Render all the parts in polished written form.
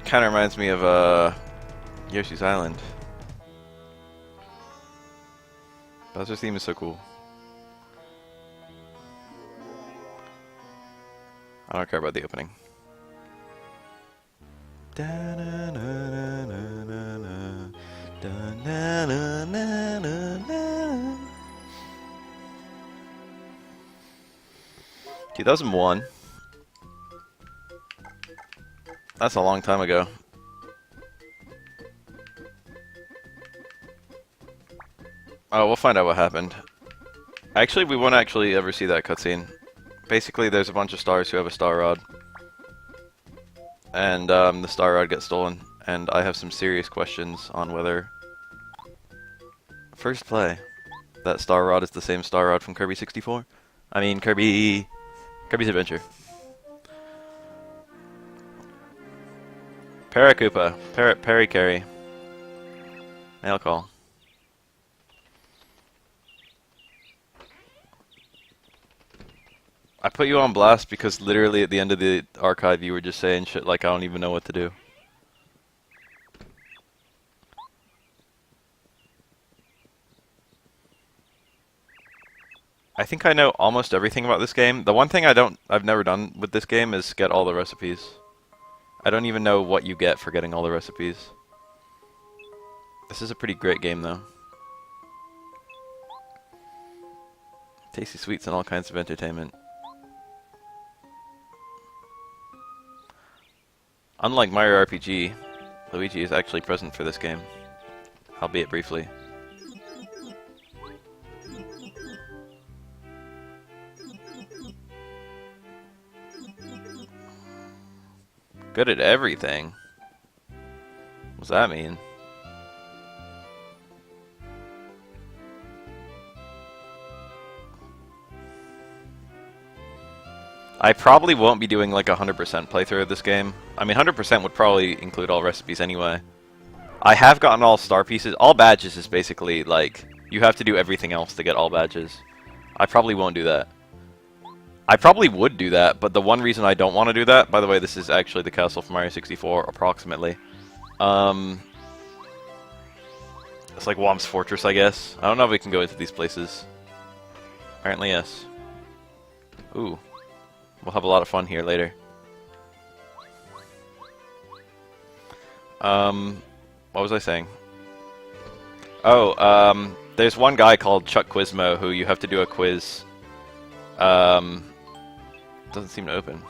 kind of reminds me of Yoshi's Island. Bowser's theme is so cool. I don't care about the opening. Da-na-na-na-na-na, da-na-na-na-na-na. 2001. That's a long time ago. Oh, we'll find out what happened. Actually, we won't actually ever see that cutscene. Basically, there's a bunch of stars who have a star rod. And the star rod gets stolen. And I have some serious questions on whether... First play. That star rod is the same star rod from Kirby 64? I mean, Kirby's Adventure. Koopa. Carry. Mail call. I put you on blast because literally at the end of the archive you were just saying shit like I don't even know what to do. I think I know almost everything about this game. The one thing I've never done with this game is get all the recipes. I don't even know what you get for getting all the recipes. This is a pretty great game though. Tasty sweets and all kinds of entertainment. Unlike Mario RPG, Luigi is actually present for this game, albeit briefly. Good at everything? What's that mean? I probably won't be doing like a 100% playthrough of this game. I mean, 100% would probably include all recipes anyway. I have gotten all star pieces. All badges is basically like, you have to do everything else to get all badges. I probably won't do that. I probably would do that, but the one reason I don't want to do that, by the way, this is actually the castle from Mario 64, approximately. It's like Womp's Fortress, I guess. I don't know if we can go into these places. Apparently, yes. Ooh. We'll have a lot of fun here later. What was I saying? Oh, there's one guy called Chuck Quizmo who you have to do a quiz. Doesn't seem to open.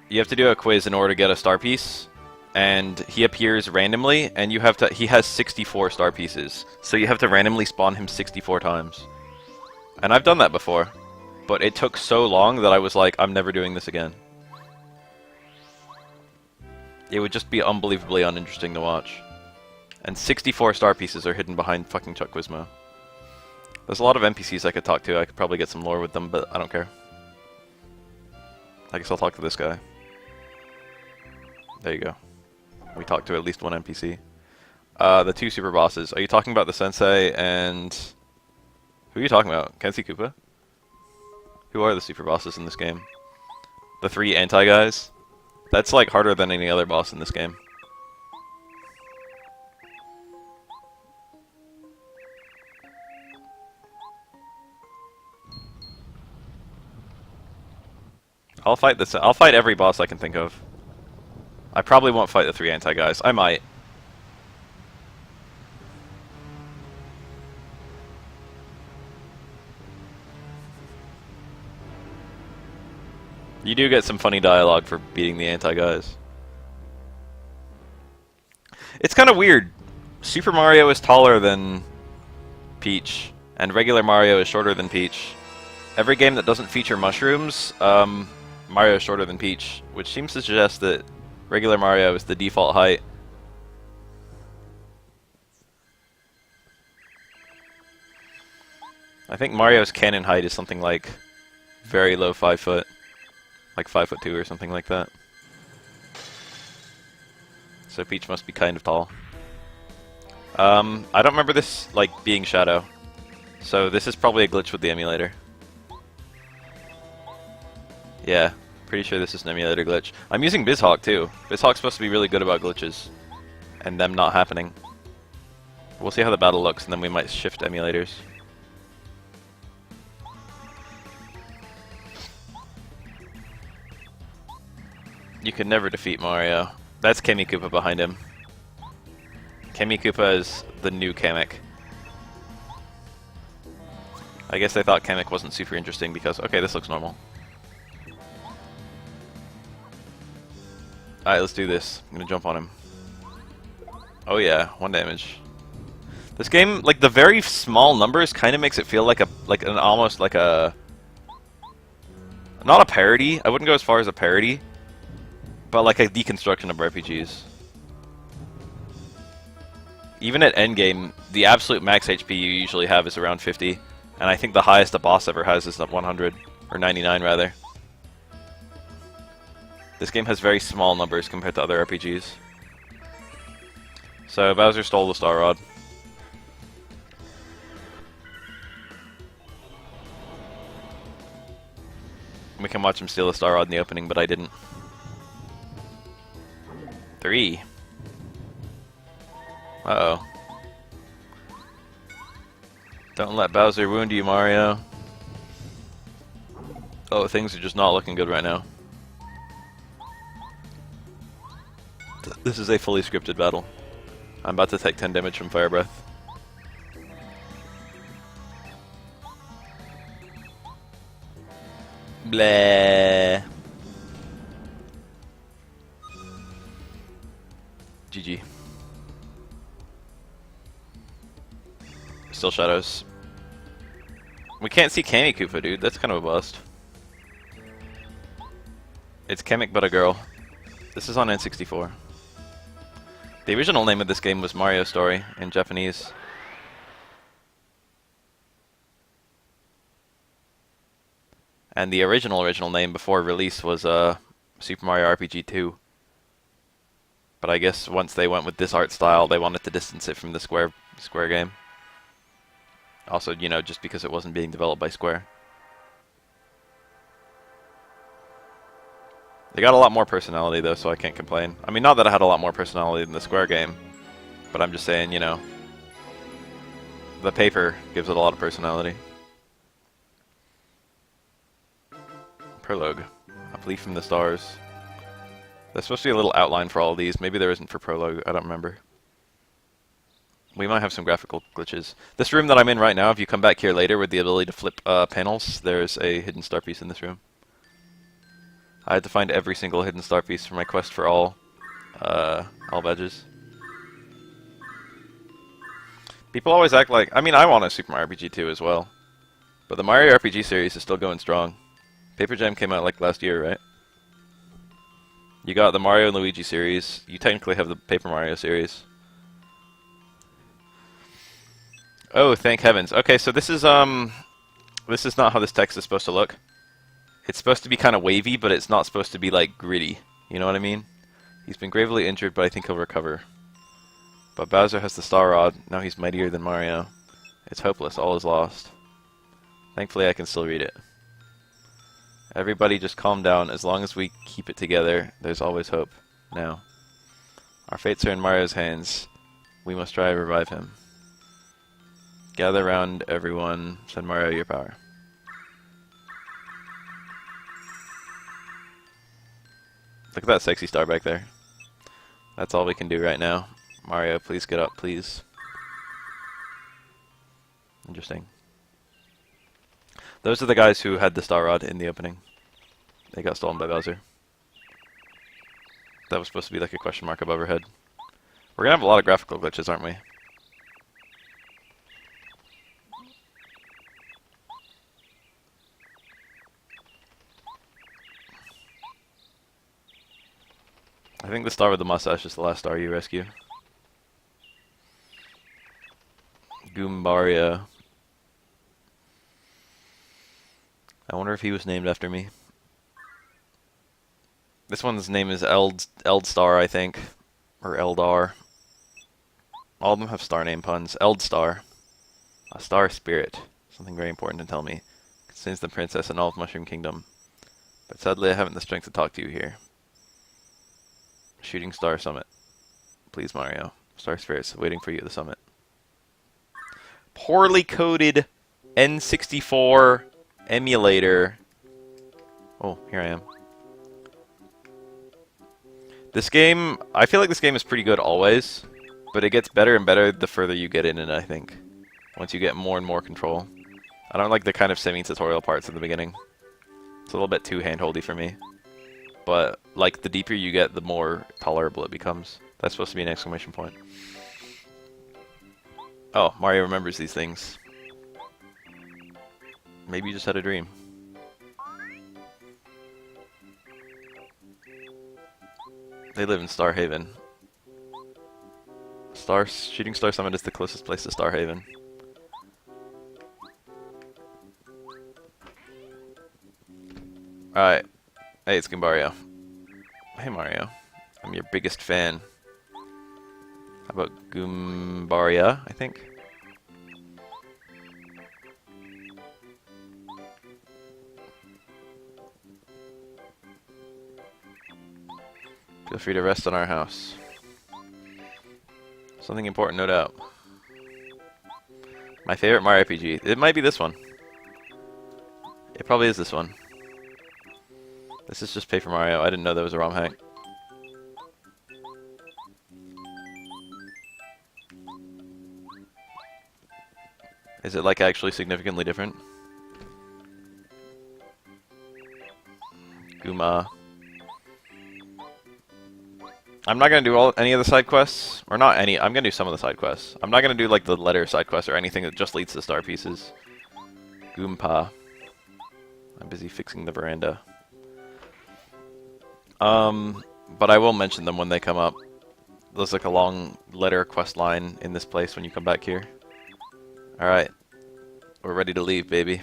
You have to do a quiz in order to get a star piece, and he appears randomly, and you have to. He has 64 star pieces, so you have to randomly spawn him 64 times. And I've done that before. But it took so long that I was like, I'm never doing this again. It would just be unbelievably uninteresting to watch. And 64 star pieces are hidden behind fucking Chuck Quizmo. There's a lot of NPCs I could talk to. I could probably get some lore with them, but I don't care. I guess I'll talk to this guy. There you go. We talked to at least one NPC. The two super bosses. Are you talking about the sensei and... Who are you talking about? Kenshi Koopa? Who are the super bosses in this game? The three anti-guys? That's like harder than any other boss in this game. I'll fight every boss I can think of. I probably won't fight the three anti-guys. I might. You do get some funny dialogue for beating the anti-guys. It's kind of weird. Super Mario is taller than Peach, and regular Mario is shorter than Peach. Every game that doesn't feature mushrooms, Mario is shorter than Peach, which seems to suggest that regular Mario is the default height. I think Mario's canon height is something like very low 5 foot. Like 5'2" or something like that. So Peach must be kind of tall. I don't remember this like being Shadow. So this is probably a glitch with the emulator. Yeah, Pretty sure this is an emulator glitch. I'm using BizHawk too. BizHawk's supposed to be really good about glitches. And them not happening. We'll see how the battle looks, and then we might shift emulators. You could never defeat Mario. That's Kemi Koopa behind him. Kemi Koopa is the new Kamek. I guess they thought Kamek wasn't super interesting because, okay, this looks normal. Alright, let's do this. I'm gonna jump on him. Oh yeah, 1 damage. This game, like the very small numbers, kind of makes it feel like almost like a, not a parody. I wouldn't go as far as a parody, but like a deconstruction of RPGs. Even at endgame, the absolute max HP you usually have is around 50, and I think the highest a boss ever has is 100 or 99 rather. This game has very small numbers compared to other RPGs. So Bowser stole the Star Rod. We can watch him steal the Star Rod in the opening, but I didn't. 3. Uh-oh. Don't let Bowser wound you, Mario. Oh, things are just not looking good right now. This is a fully scripted battle. I'm about to take 10 damage from Fire Breath. Blah. GG. Still shadows. We can't see Kami Koopa, dude. That's kind of a bust. It's Kamek but a girl. This is on N64. The original name of this game was Mario Story in Japanese. And the original name before release was Super Mario RPG 2. But I guess once they went with this art style, they wanted to distance it from the Square game. Also, you know, just because it wasn't being developed by Square. They got a lot more personality though, so I can't complain. I mean, not that I had a lot more personality than the Square game, but I'm just saying, you know, the paper gives it a lot of personality. Prologue. A Plea from the Stars. There's supposed to be a little outline for all of these. Maybe there isn't for Prologue. I don't remember. We might have some graphical glitches. This room that I'm in right now, if you come back here later with the ability to flip panels, there's a hidden star piece in this room. I had to find every single hidden star piece for my quest for all badges. People always act like, I mean, I want a Super Mario RPG 2 as well. But the Mario RPG series is still going strong. Paper Jam came out like last year, right? You got the Mario and Luigi series. You technically have the Paper Mario series. Oh, thank heavens. Okay, so this is not how this text is supposed to look. It's supposed to be kind of wavy, but it's not supposed to be like gritty. You know what I mean? He's been gravely injured, but I think he'll recover. But Bowser has the Star Rod. Now he's mightier than Mario. It's hopeless. All is lost. Thankfully, I can still read it. Everybody just calm down. As long as we keep it together, there's always hope. Now. Our fates are in Mario's hands. We must try to revive him. Gather round, everyone. Send Mario your power. Look at that sexy star back there. That's all we can do right now. Mario, please get up, please. Interesting. Those are the guys who had the Star Rod in the opening. They got stolen by Bowser. That was supposed to be like a question mark above our head. We're gonna have a lot of graphical glitches, aren't we? I think the star with the mustache is the last star you rescue. Goombaria. I wonder if he was named after me. This one's name is Eldstar, I think. Or Eldar. All of them have star name puns. Eldstar. A star spirit. Something very important to tell me. Contains the princess and all of Mushroom Kingdom. But sadly I haven't the strength to talk to you here. Shooting Star Summit. Please, Mario. Star Spirits waiting for you at the summit. Poorly coded N64 emulator. Oh, here I am. This game, I feel like this game is pretty good always, but it gets better and better the further you get in it, I think. Once you get more and more control. I don't like the kind of semi-tutorial parts in the beginning. It's a little bit too hand-holdy for me. But, like, the deeper you get, the more tolerable it becomes. That's supposed to be an exclamation point. Oh, Mario remembers these things. Maybe you just had a dream. They live in Star Haven. Shooting Star Summit is the closest place to Star Haven. Alright. Hey, it's Mario. Hey, Mario. I'm your biggest fan. How about Goombaria, I think? Feel free to rest on our house. Something important, no doubt. My favorite Mario RPG. It might be this one. It probably is this one. This is just Paper Mario. I didn't know that was a ROM hack. Is it like actually significantly different? Gooma. I'm not gonna do any of the side quests, or not any. I'm gonna do some of the side quests. I'm not gonna do like the letter side quests or anything that just leads to star pieces. Goompa. I'm busy fixing the veranda. But I will mention them when they come up. There's like a long letter quest line in this place when you come back here. Alright. We're ready to leave, baby.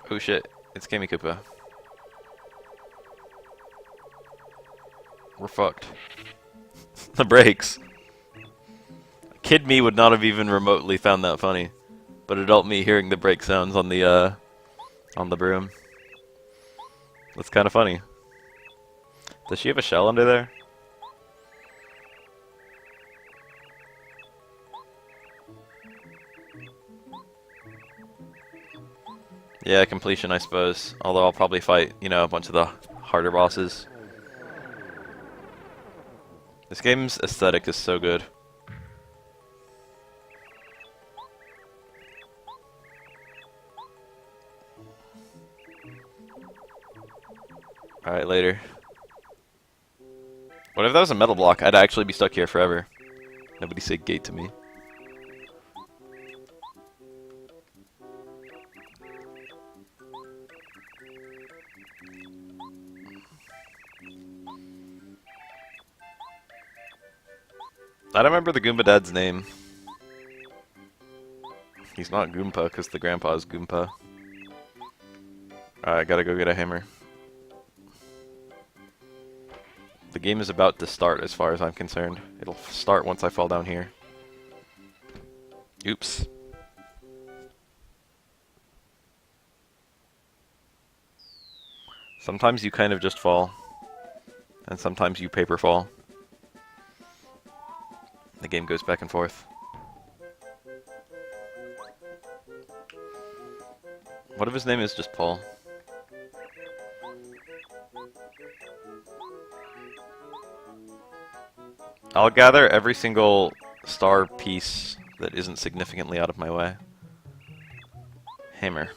Oh shit, it's Gamey Koopa. We're fucked. The brakes. Kid me would not have even remotely found that funny. But adult me hearing the brake sounds on the broom. That's kinda funny. Does she have a shell under there? Yeah, completion, I suppose. Although I'll probably fight, you know, a bunch of the harder bosses. This game's aesthetic is so good. Alright, later. What if that was a metal block? I'd actually be stuck here forever. Nobody say gate to me. I don't remember the Goomba Dad's name. He's not Goompa, because the grandpa is Goompa. Alright, I gotta go get a hammer. The game is about to start as far as I'm concerned. It'll start once I fall down here. Oops. Sometimes you kind of just fall. And sometimes you paper fall. The game goes back and forth. What if his name is just Paul? I'll gather every single star piece that isn't significantly out of my way. Hammer.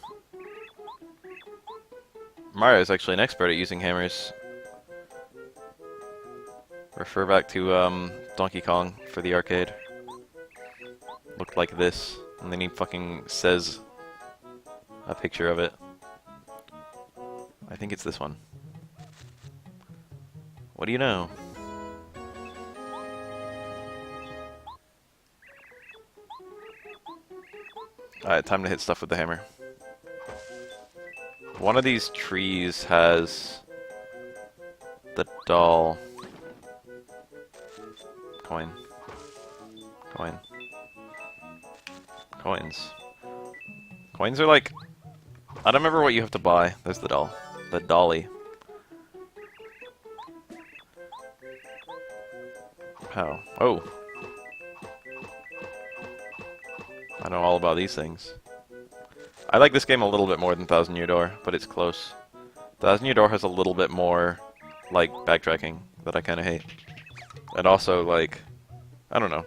Mario's actually an expert at using hammers. Refer back to Donkey Kong for the arcade. Looked like this, and then he fucking says a picture of it. I think it's this one. What do you know? Alright, time to hit stuff with the hammer. One of these trees has the doll. Coin. Coin. Coins. Coins are like... I don't remember what you have to buy. There's the doll. The dolly. How? Oh. I know all about these things. I like this game a little bit more than Thousand Year Door, but it's close. Thousand Year Door has a little bit more, like, backtracking that I kind of hate. And also, like, I don't know.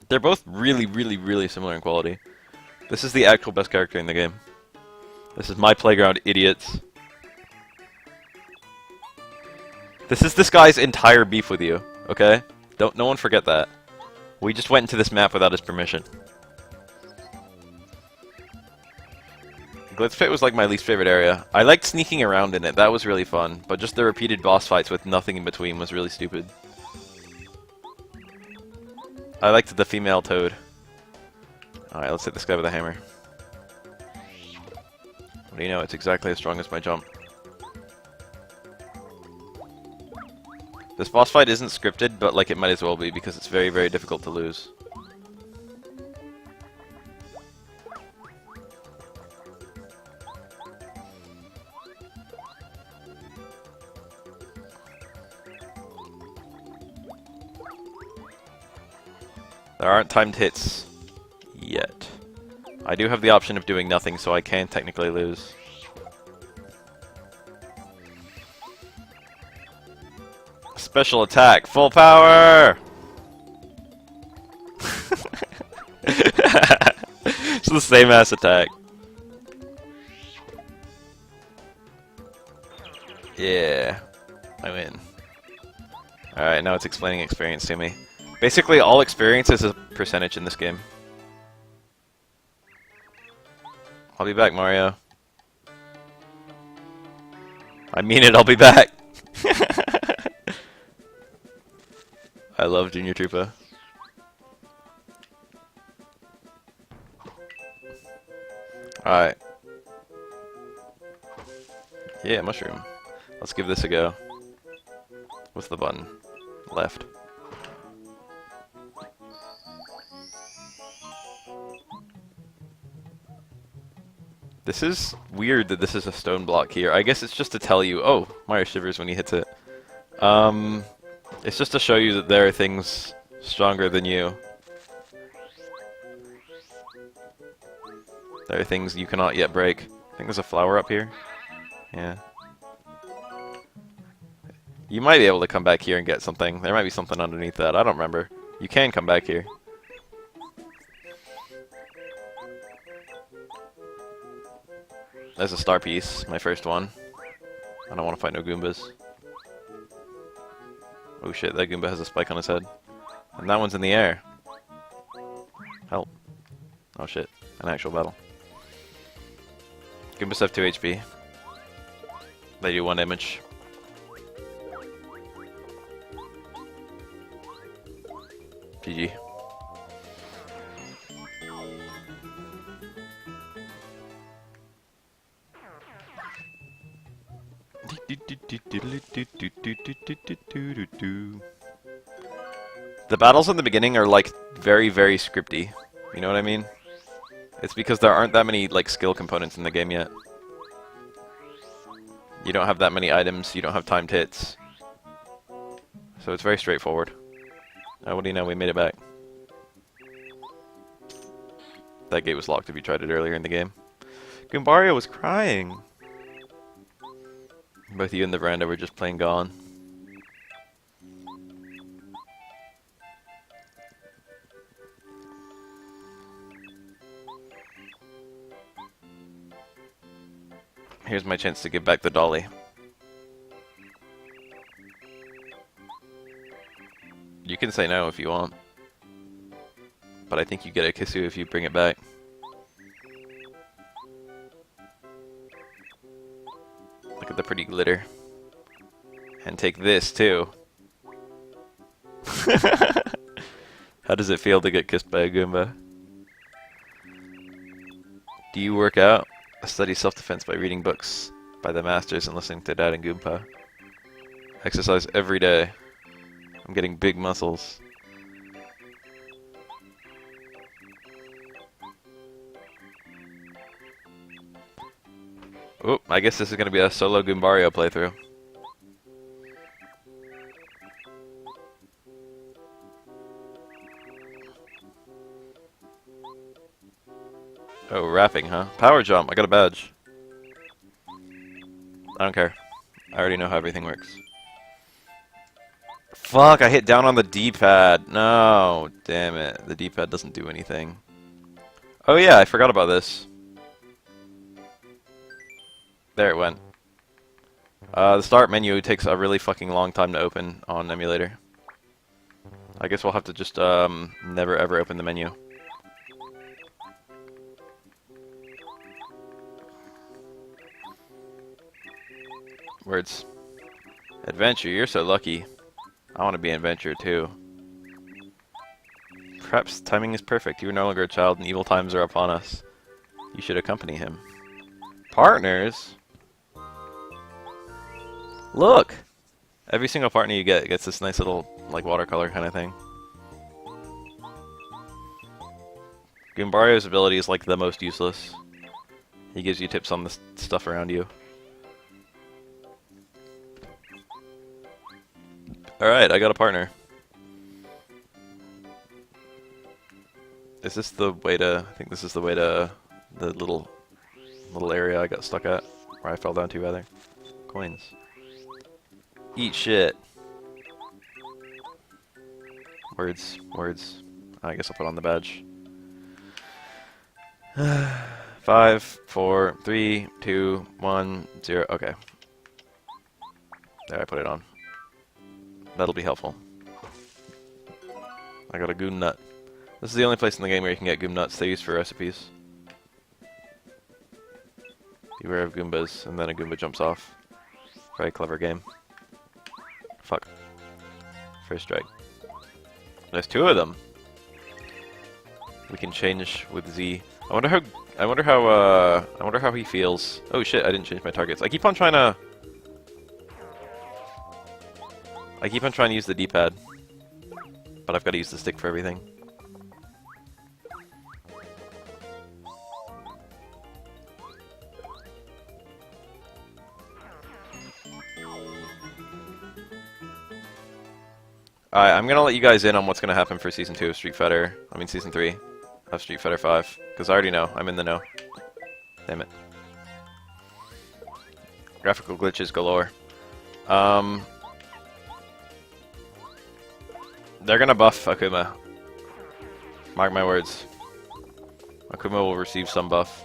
They're both really, really, really similar in quality. This is the actual best character in the game. This is my playground, idiots. This is this guy's entire beef with you, okay? No one forget that. We just went into this map without his permission. Glitz Pit was like my least favorite area. I liked sneaking around in it, that was really fun. But just the repeated boss fights with nothing in between was really stupid. I liked the female toad. Alright, let's hit this guy with a hammer. What do you know, it's exactly as strong as my jump. This boss fight isn't scripted, but like it might as well be because it's very, very difficult to lose. There aren't timed hits yet. I do have the option of doing nothing, so I can technically lose. Special attack, full power! It's the same ass attack. Yeah, I win. Alright, now it's explaining experience to me. Basically, all experience is a percentage in this game. I'll be back, Mario. I mean it, I'll be back! I love Junior Troopa. Alright. Yeah, mushroom. Let's give this a go. What's the button? Left. This is weird that this is a stone block here. I guess it's just to tell you, oh, Mario shivers when he hits it. It's just to show you that there are things stronger than you. There are things you cannot yet break. I think there's a flower up here. Yeah. You might be able to come back here and get something. There might be something underneath that. I don't remember. You can come back here. There's a star piece, my first one. I don't want to fight no Goombas. Oh shit, that Goomba has a spike on his head. And that one's in the air. Help. Oh shit, an actual battle. Goombas have 2 HP. They do 1 damage. GG. The battles in the beginning are like very, very scripty. You know what I mean? It's because there aren't that many like skill components in the game yet. You don't have that many items, you don't have timed hits. So it's very straightforward. What do you know, we made it back. That gate was locked if you tried it earlier in the game. Goombario was crying! Both you and the veranda were just plain gone. Here's my chance to give back the dolly. You can say no if you want. But I think you get a Kisu if you bring it back. Look at the pretty glitter. And take this too. How does it feel to get kissed by a Goomba? Do you work out? I study self-defense by reading books by the masters and listening to Dad and Goomba. Exercise every day. I'm getting big muscles. Oop, I guess this is gonna be a solo Goombario playthrough. Oh, rapping, huh? Power jump, I got a badge. I don't care. I already know how everything works. Fuck, I hit down on the D-pad. No, damn it. The D-pad doesn't do anything. Oh yeah, I forgot about this. There it went. The start menu takes a really fucking long time to open on emulator. I guess we'll have to just never ever open the menu. Words. Adventure, you're so lucky. I want to be an adventurer too. Perhaps timing is perfect. You are no longer a child and evil times are upon us. You should accompany him. Partners? Look! Every single partner you get gets this nice little, like, watercolor kind of thing. Goombario's ability is, like, the most useless. He gives you tips on the stuff around you. Alright, I got a partner. Is this the way to... I think this is the way to the little area I got stuck at. Where I fell down to, rather. Coins. Eat shit. Words. Words. I guess I'll put on the badge. 5, 4, 3, 2, 1, 0. Okay. There, I put it on. That'll be helpful. I got a Goom Nut. This is the only place in the game where you can get Goom Nuts. They're used for recipes. Beware of Goombas, and then a Goomba jumps off. Very clever game. Fuck. First strike. There's 2 of them. We can change with Z. I wonder how he feels. Oh shit, I didn't change my targets. I keep on trying to use the D-pad. But I've got to use the stick for everything. Alright, I'm gonna let you guys in on what's gonna happen for Season 2 of Season 3 of Street Fighter 5. Because I already know, I'm in the know. Damn it. Graphical glitches galore. They're gonna buff Akuma. Mark my words. Akuma will receive some buff.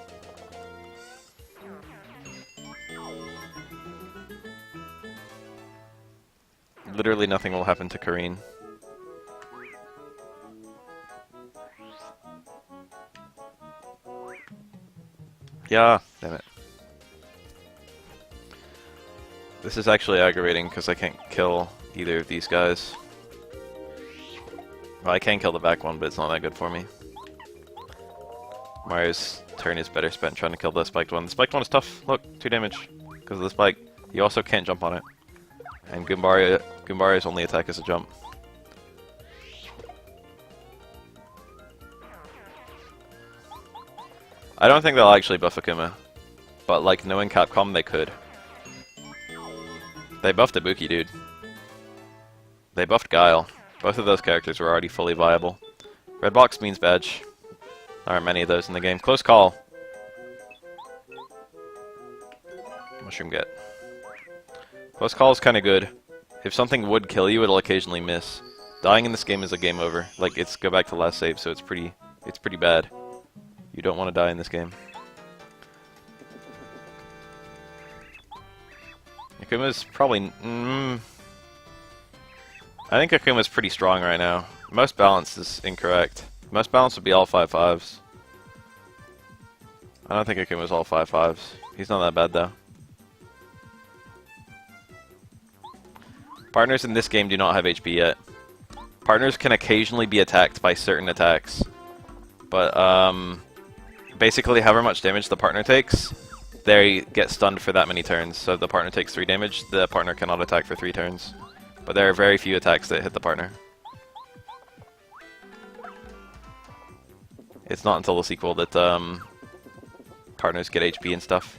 Literally nothing will happen to Kareen. Yeah, damn it. This is actually aggravating because I can't kill either of these guys. Well, I can kill the back one, but it's not that good for me. Mario's turn is better spent trying to kill the spiked one. The spiked one is tough. Look, 2 damage because of the spike. You also can't jump on it. And Goombario's only attack is a jump. I don't think they'll actually buff Akuma. But, like, knowing Capcom, they could. They buffed Ibuki, dude. They buffed Guile. Both of those characters were already fully viable. Red box means badge. There aren't many of those in the game. Close call. Mushroom get. Close call is kind of good. If something would kill you, it'll occasionally miss. Dying in this game is a game over. Like, it's go back to last save, so it's pretty bad. You don't want to die in this game. Akuma's probably... I think Akuma's pretty strong right now. Most balance is incorrect. Most balance would be all 5/5s. I don't think Akuma's all 5/5s. He's not that bad, though. Partners in this game do not have HP yet. Partners can occasionally be attacked by certain attacks. But, basically, however much damage the partner takes, they get stunned for that many turns. So if the partner takes 3 damage, the partner cannot attack for 3 turns. But there are very few attacks that hit the partner. It's not until the sequel that partners get HP and stuff.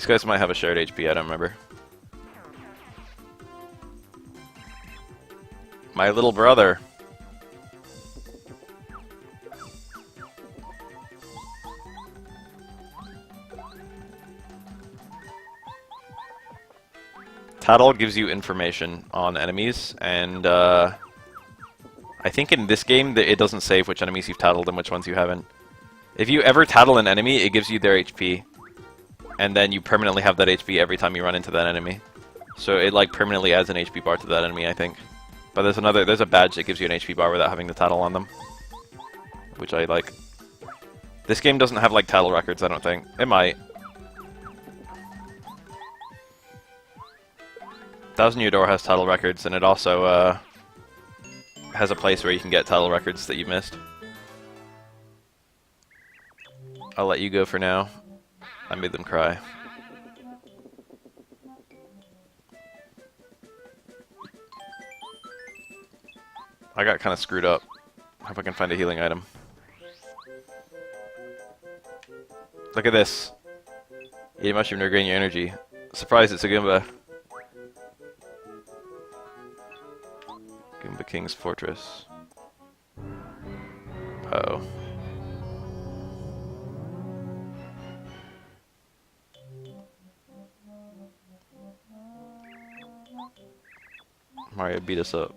These guys might have a shared HP, I don't remember. My little brother. Tattle gives you information on enemies, and I think in this game it doesn't save which enemies you've tattled and which ones you haven't. If you ever tattle an enemy, it gives you their HP, and then you permanently have that HP every time you run into that enemy. So it like permanently adds an HP bar to that enemy, I think. But there's a badge that gives you an HP bar without having to tattle on them, which I like. This game doesn't have like tattle records, I don't think. It might. Thousand Year Door has title records, and it also has a place where you can get title records that you missed. I'll let you go for now. I made them cry. I got kind of screwed up. Hope I can find a healing item. Look at this. Eat a mushroom to regain your energy. Surprise, it's a Goomba. Goomba King's Fortress. Uh-oh. Mario beat us up.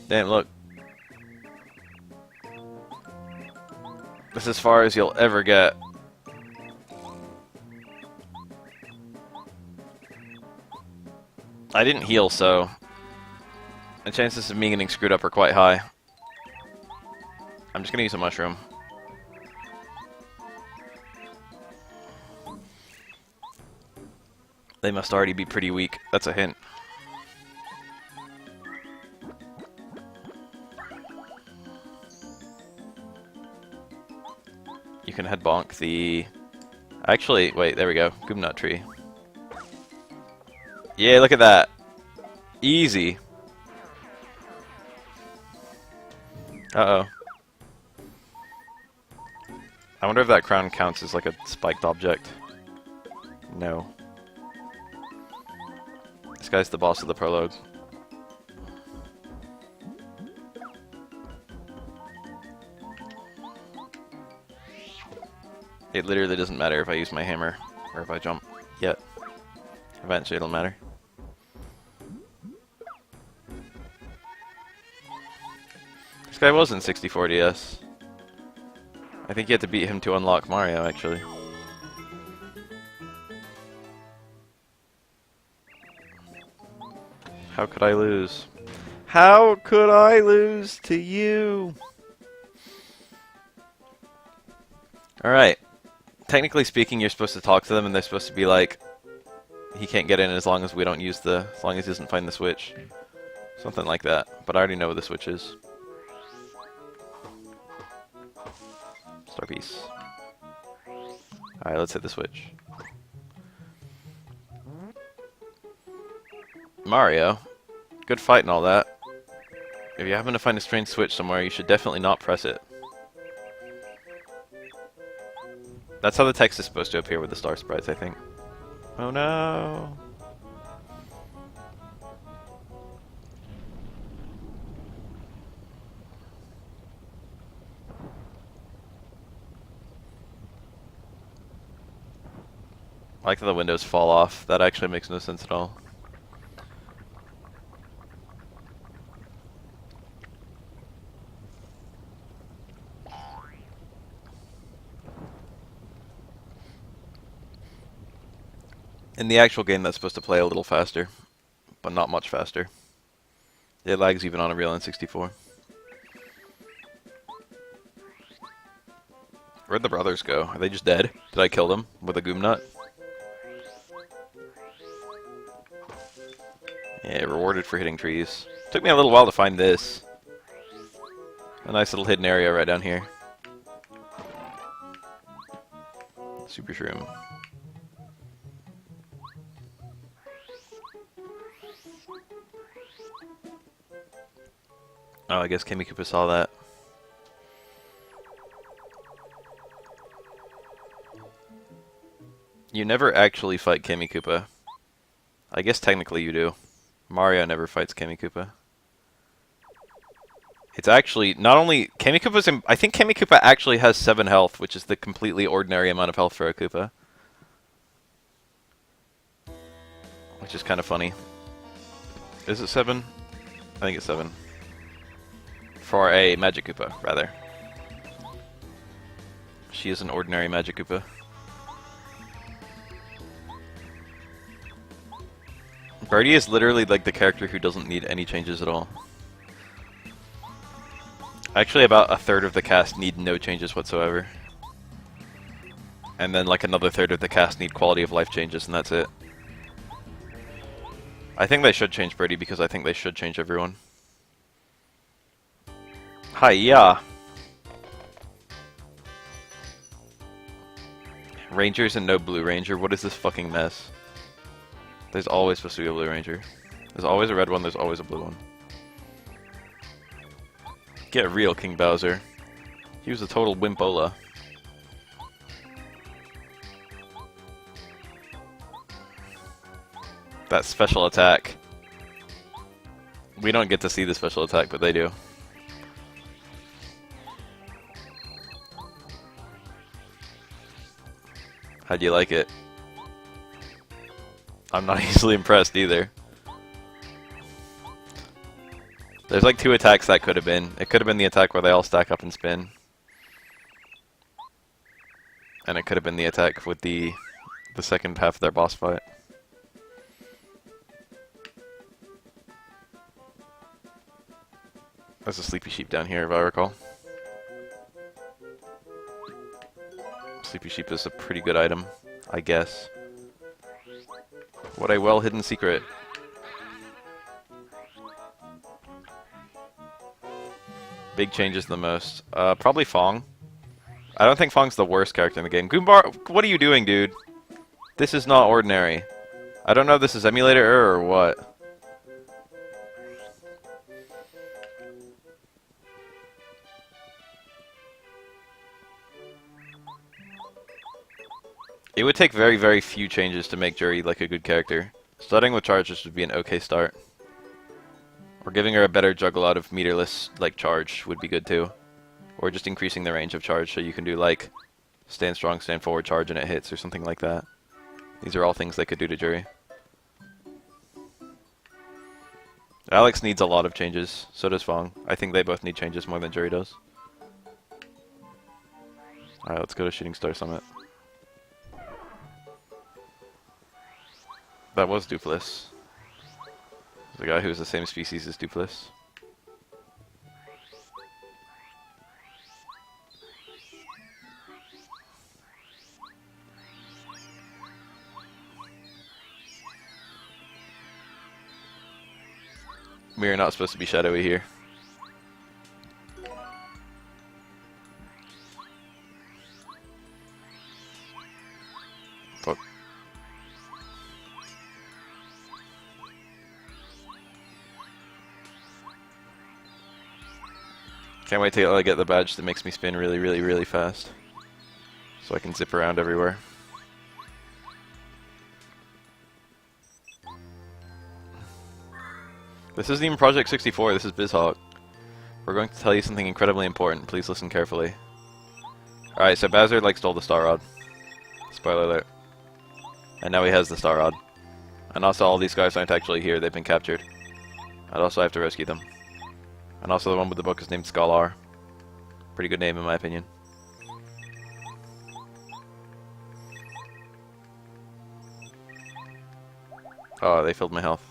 Damn, look. This is as far as you'll ever get. I didn't heal, so the chances of me getting screwed up are quite high. I'm just gonna use a mushroom. They must already be pretty weak. That's a hint. You can head bonk the... Actually, wait, there we go. Goomnut tree. Yeah, look at that. Easy. Uh-oh. I wonder if that crown counts as like a spiked object. No. This guy's the boss of the prologue. It literally doesn't matter if I use my hammer or if I jump yet. Eventually it'll matter. This guy was in 64 DS. I think you had to beat him to unlock Mario, actually. How could I lose? How could I lose to you? Alright. Technically speaking, you're supposed to talk to them and they're supposed to be like, he can't get in as long as we don't use the, as long as he doesn't find the switch. Something like that. But I already know what the switch is. Star piece. Alright, let's hit the switch. Mario, good fight and all that. If you happen to find a strange switch somewhere, you should definitely not press it. That's how the text is supposed to appear with the star sprites, I think. Oh no! I like that the windows fall off. That actually makes no sense at all. In the actual game, that's supposed to play a little faster, but not much faster. It lags even on a real N64. Where'd the brothers go? Are they just dead? Did I kill them with a Goomnut? Yeah, rewarded for hitting trees. Took me a little while to find this. A nice little hidden area right down here. Super Shroom. Oh, I guess Kimmy Koopa saw that. You never actually fight Kimmy Koopa. I guess technically you do. Mario never fights Kimmy Koopa. It's actually not only Kimmy Koopa's. I think Kimmy Koopa actually has 7 health, which is the completely ordinary amount of health for a Koopa, which is kind of funny. Is it 7? I think it's 7 for a Magic Koopa, rather. She is an ordinary Magic Koopa. Birdie is literally like the character who doesn't need any changes at all. Actually, about a third of the cast need no changes whatsoever. And then like another third of the cast need quality of life changes, and that's it. I think they should change Birdie because I think they should change everyone. Hi-ya! Rangers and no Blue Ranger, what is this fucking mess? There's always supposed to be a Blue Ranger. There's always a red one, there's always a blue one. Get real, King Bowser. He was a total wimpola. That special attack. We don't get to see the special attack, but they do. How'd you like it? I'm not easily impressed either. There's like 2 attacks that could have been. It could have been the attack where they all stack up and spin. And it could have been the attack with the second half of their boss fight. There's a Sleepy Sheep down here, if I recall. Sleepy Sheep is a pretty good item, I guess. What a well-hidden secret. Big changes the most. Probably Fong. I don't think Fong's the worst character in the game. Goombar, what are you doing, dude? This is not ordinary. I don't know if this is emulator error or what. It would take very, very few changes to make Jury like a good character. Starting with charges would be an okay start. Or giving her a better juggle out of meterless like charge would be good too. Or just increasing the range of charge so you can do like stand strong, stand forward, charge and it hits or something like that. These are all things they could do to Jury. Alex needs a lot of changes, so does Fong. I think they both need changes more than Jury does. Alright, let's go to Shooting Star Summit. That was Dupless. The guy who's the same species as Dupless. We are not supposed to be shadowy here. Fuck. Can't wait till I get the badge that makes me spin really, really, really fast. So I can zip around everywhere. This isn't even Project 64, this is BizHawk. We're going to tell you something incredibly important, please listen carefully. Alright, so Bowser like stole the Star Rod. Spoiler alert. And now he has the Star Rod. And also all these guys aren't actually here, they've been captured. And also I have to rescue them. And also the one with the book is named Scholar. Pretty good name in my opinion. Oh, they filled my health.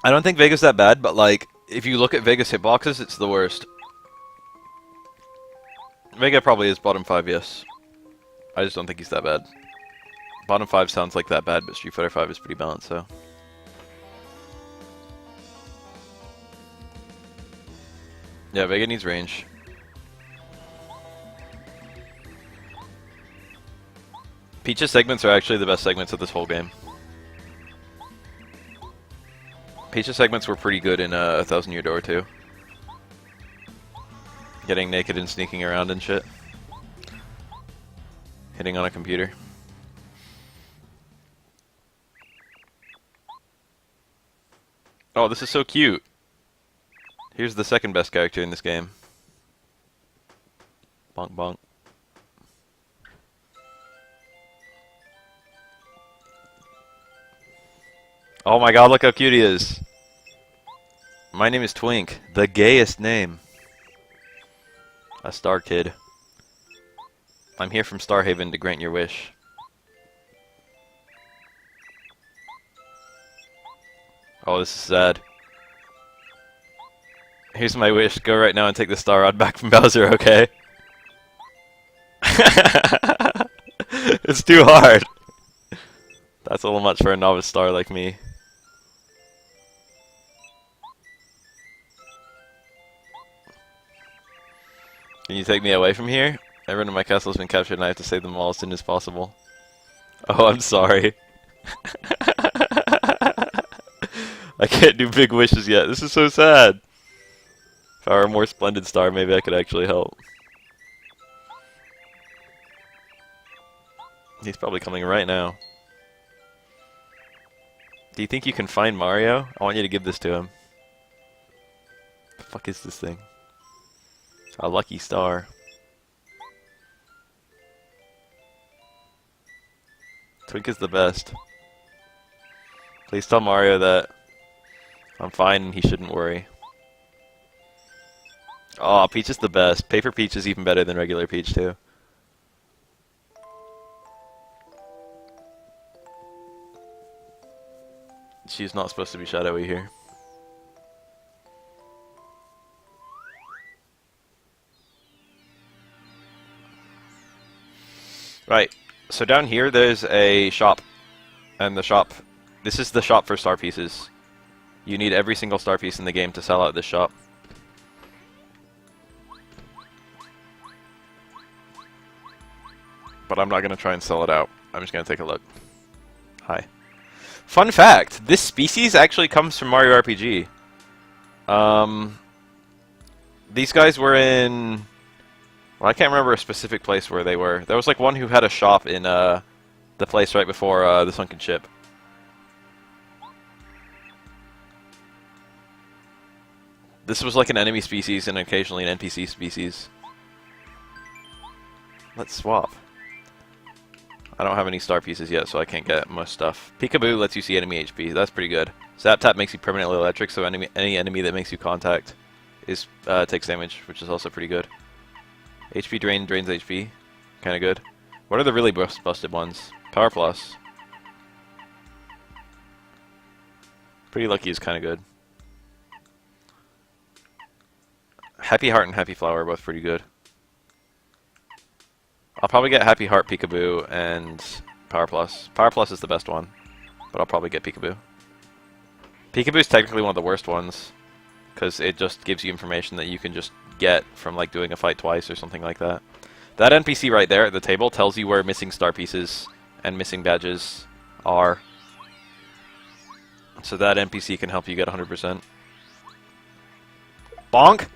I don't think Vega's that bad, but like, if you look at Vega's hitboxes, it's the worst. Vega probably is bottom 5, yes. I just don't think he's that bad. Bottom 5 sounds like that bad, but Street Fighter 5 is pretty balanced, so. Yeah, Vega needs range. Peach's segments are actually the best segments of this whole game. Peach's segments were pretty good in A Thousand Year Door too. Getting naked and sneaking around and shit. Hitting on a computer. Oh, this is so cute. Here's the second best character in this game. Bonk bonk. Oh my god, look how cute he is. My name is Twink, the gayest name. A star kid. I'm here from Starhaven to grant your wish. Oh, this is sad. Here's my wish. Go right now and take the Star Rod back from Bowser, okay? It's too hard. That's a little much for a novice star like me. Can you take me away from here? Everyone in my castle has been captured and I have to save them all as soon as possible. Oh, I'm sorry. I can't do big wishes yet. This is so sad. If I were a more splendid star, maybe I could actually help. He's probably coming right now. Do you think you can find Mario? I want you to give this to him. The fuck is this thing? A lucky star. Twink is the best. Please tell Mario that I'm fine and he shouldn't worry. Oh, Peach is the best. Paper Peach is even better than regular Peach too. She's not supposed to be shadowy here. Right, so down here there's a shop, and the shop, this is the shop for star pieces. You need every single star piece in the game to sell out this shop. But I'm not going to try and sell it out. I'm just going to take a look. Hi. Fun fact, this species actually comes from Mario RPG. These guys were in... Well, I can't remember a specific place where they were. There was like one who had a shop in the place right before the sunken ship. This was like an enemy species and occasionally an NPC species. Let's swap. I don't have any star pieces yet, so I can't get most stuff. Peekaboo lets you see enemy HP. That's pretty good. Zap Tap makes you permanently electric, so any enemy that makes you contact is takes damage, which is also pretty good. HP Drain drains HP. Kind of good. What are the really busted ones? Power Plus. Pretty Lucky is kind of good. Happy Heart and Happy Flower are both pretty good. I'll probably get Happy Heart, Peekaboo, and Power Plus. Power Plus is the best one, but I'll probably get Peekaboo. Peekaboo is technically one of the worst ones, because it just gives you information that you can just get from like doing a fight twice or something like that. That NPC right there at the table tells you where missing star pieces and missing badges are. So that NPC can help you get 100%. Bonk!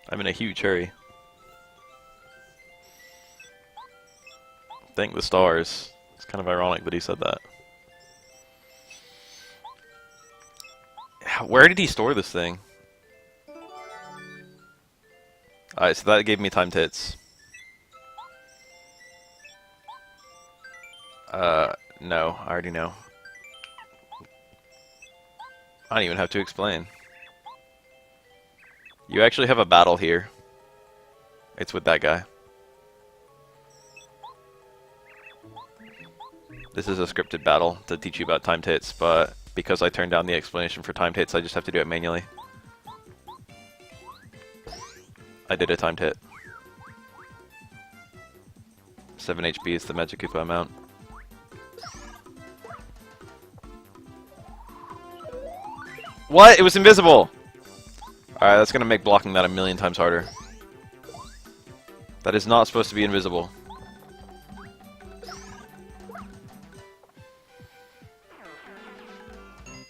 I'm in a huge hurry. Thank the stars. It's kind of ironic that he said that. Where did he store this thing? Alright, so that gave me timed hits. No, I already know. I don't even have to explain. You actually have a battle here. It's with that guy. This is a scripted battle to teach you about timed hits, but because I turned down the explanation for timed hits, I just have to do it manually. I did a timed hit. 7 HP is the Magic Koopa amount. What? It was invisible! Alright, that's gonna make blocking that a million times harder. That is not supposed to be invisible.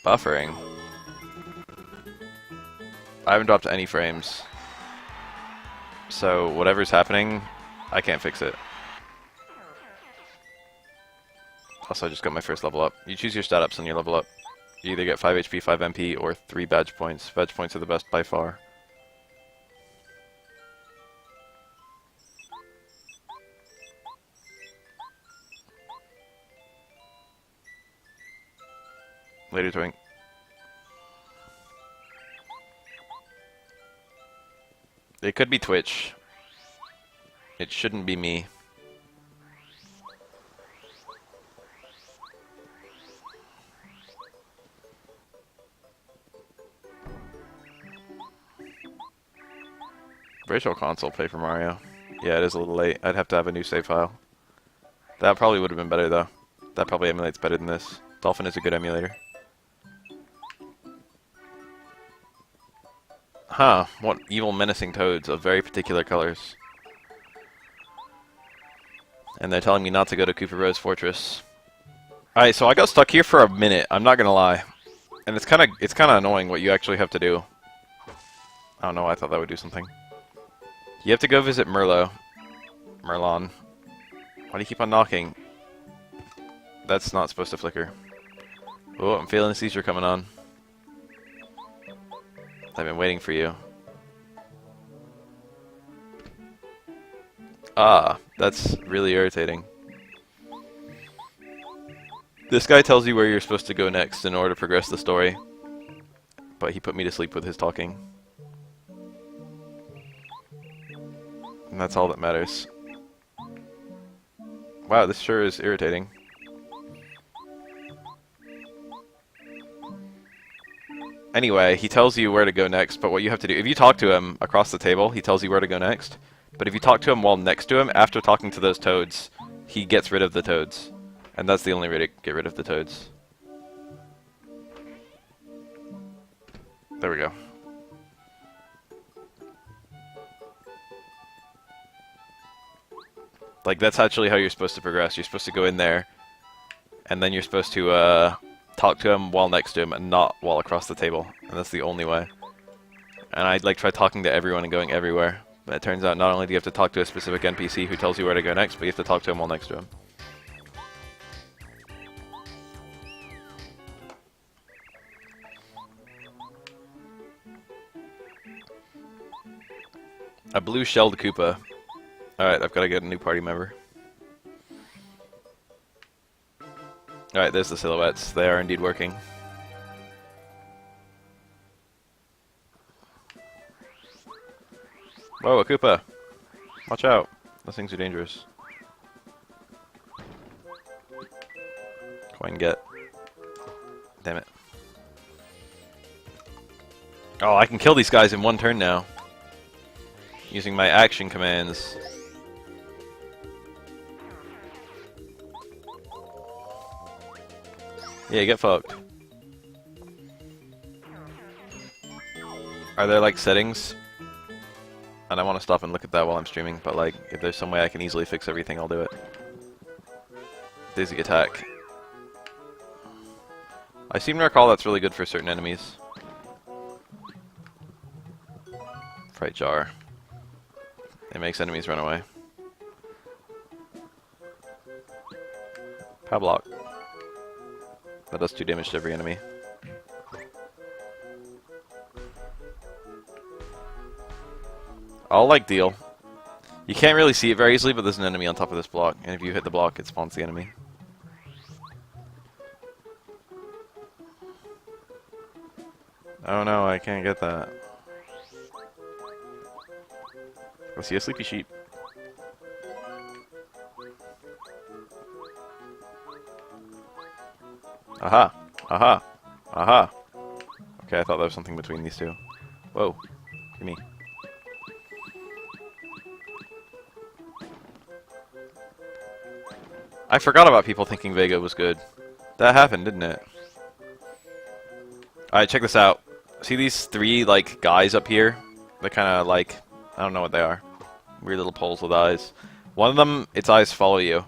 Buffering. I haven't dropped any frames. So whatever's happening, I can't fix it. Also, I just got my first level up. You choose your stat ups and you level up. You either get 5 HP, 5 MP, or 3 badge points. Badge points are the best by far. Later, Twink. It could be Twitch. It shouldn't be me. Virtual console play for Mario. Yeah, it is a little late. I'd have to have a new save file. That probably would have been better though. That probably emulates better than this. Dolphin is a good emulator. Huh, what evil menacing toads of very particular colors. And they're telling me not to go to Koopa Rose Fortress. Alright, so I got stuck here for a minute, I'm not gonna lie. And it's kinda annoying what you actually have to do. I don't know, I thought that would do something. You have to go visit Merlon. Why do you keep on knocking? That's not supposed to flicker. Oh, I'm feeling a seizure coming on. I've been waiting for you. Ah, that's really irritating. This guy tells you where you're supposed to go next in order to progress the story. But he put me to sleep with his talking. And that's all that matters. Wow, this sure is irritating. Anyway, he tells you where to go next, but what you have to do, if you talk to him across the table, he tells you where to go next. But if you talk to him while next to him, after talking to those toads, he gets rid of the toads. And that's the only way to get rid of the toads. There we go. Like, that's actually how you're supposed to progress. You're supposed to go in there, and then you're supposed to talk to him while next to him, and not while across the table. And that's the only way. And I'd like try talking to everyone and going everywhere. But it turns out not only do you have to talk to a specific NPC who tells you where to go next, but you have to talk to him while next to him. A blue-shelled Koopa. Alright, I've got to get a new party member. Alright, there's the silhouettes. They are indeed working. Whoa, a Koopa! Watch out. Those things are dangerous. Coin get. Damn it. Oh, I can kill these guys in one turn now. Using my action commands. Yeah, get fucked. Are there like settings? And I want to stop and look at that while I'm streaming, but like, if there's some way I can easily fix everything, I'll do it. Dizzy attack. I seem to recall that's really good for certain enemies. Fright jar. It makes enemies run away. Power block. That does 2 damage to every enemy. I'll like deal. You can't really see it very easily, but there's an enemy on top of this block, and if you hit the block, it spawns the enemy. Oh no, I can't get that. I see a sleepy sheep. Aha! Aha! Aha! Okay, I thought there was something between these two. Whoa. Gimme. I forgot about people thinking Vega was good. That happened, didn't it? Alright, check this out. See these three, like, guys up here? They're kind of like, I don't know what they are. Weird little poles with eyes. One of them, its eyes follow you.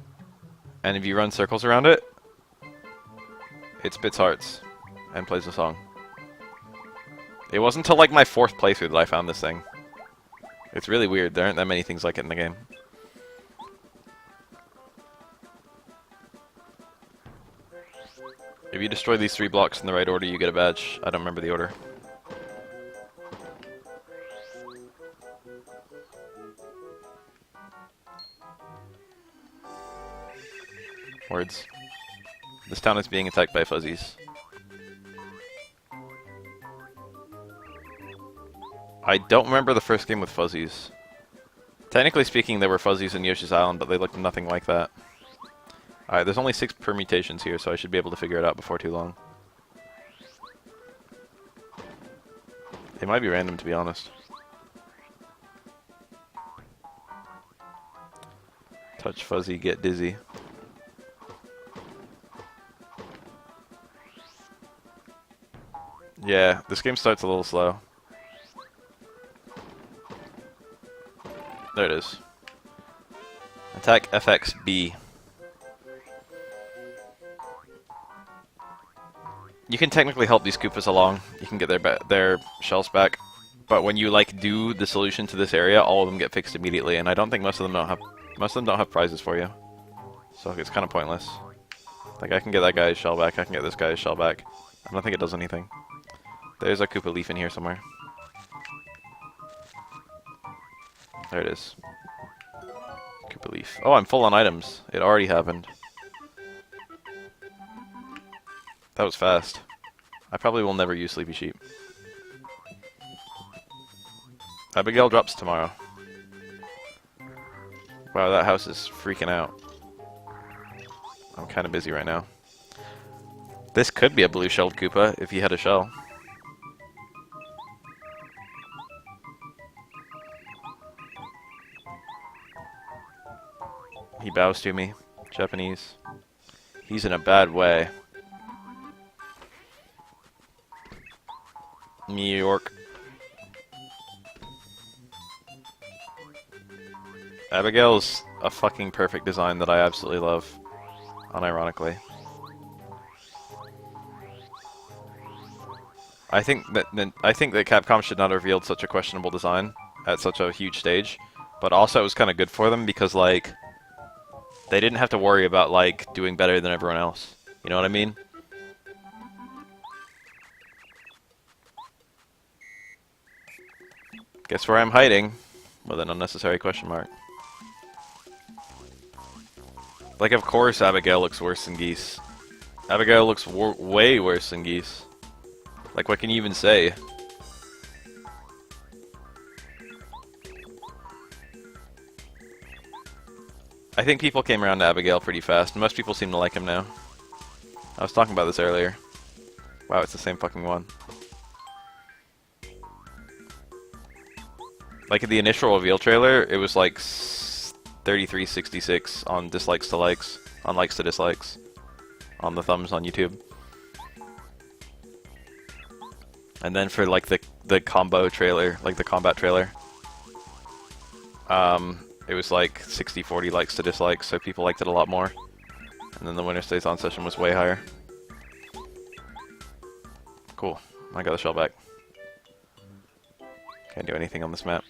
And if you run circles around it, it spits hearts and plays a song. It wasn't until, like, my 4th playthrough that I found this thing. It's really weird. There aren't that many things like it in the game. If you destroy these 3 blocks in the right order, you get a badge. I don't remember the order. Words. This town is being attacked by fuzzies. I don't remember the first game with fuzzies. Technically speaking, there were fuzzies in Yoshi's Island, but they looked nothing like that. Alright, there's only 6 permutations here, so I should be able to figure it out before too long. They might be random, to be honest. Touch fuzzy, get dizzy. Yeah, this game starts a little slow. There it is. Attack FXB. You can technically help these Koopas along. You can get their shells back, but when you like do the solution to this area, all of them get fixed immediately. And I don't think most of them don't have prizes for you, so it's kind of pointless. Like I can get that guy's shell back. I can get this guy's shell back. I don't think it does anything. There's a Koopa leaf in here somewhere. There it is. Koopa leaf. Oh, I'm full on items. It already happened. That was fast. I probably will never use Sleepy Sheep. Abigail drops tomorrow. Wow, that house is freaking out. I'm kind of busy right now. This could be a blue-shelled Koopa if he had a shell. He bows to me. Japanese. He's in a bad way. New York. Abigail's a fucking perfect design that I absolutely love. Unironically. I think that Capcom should not have revealed such a questionable design at such a huge stage, but also it was kind of good for them because like they didn't have to worry about like doing better than everyone else. You know what I mean? Guess where I'm hiding? With an unnecessary question mark. Like, of course Abigail looks worse than Geese. Abigail looks way worse than Geese. Like, what can you even say? I think people came around to Abigail pretty fast. Most people seem to like him now. I was talking about this earlier. Wow, it's the same fucking one. Like, in the initial reveal trailer, it was like 3366 on dislikes to likes, on likes to dislikes, on the thumbs on YouTube. And then for like the combo trailer, like the combat trailer, it was like 60-40 likes to dislikes, so people liked it a lot more. And then the winner stays on session was way higher. Cool. I got the shell back. Can't do anything on this map.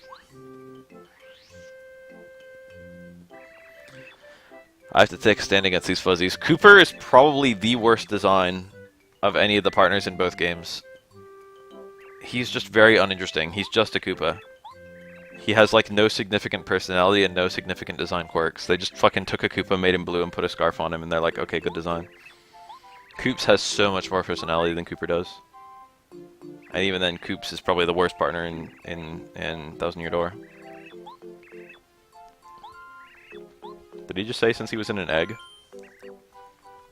I have to take a stand against these fuzzies. Cooper is probably the worst design of any of the partners in both games. He's just very uninteresting. He's just a Koopa. He has like no significant personality and no significant design quirks. They just fucking took a Koopa, made him blue, and put a scarf on him, and they're like, okay, good design. Koops has so much more personality than Cooper does. And even then, Koops is probably the worst partner in Thousand Year Door. Did he just say since he was in an egg?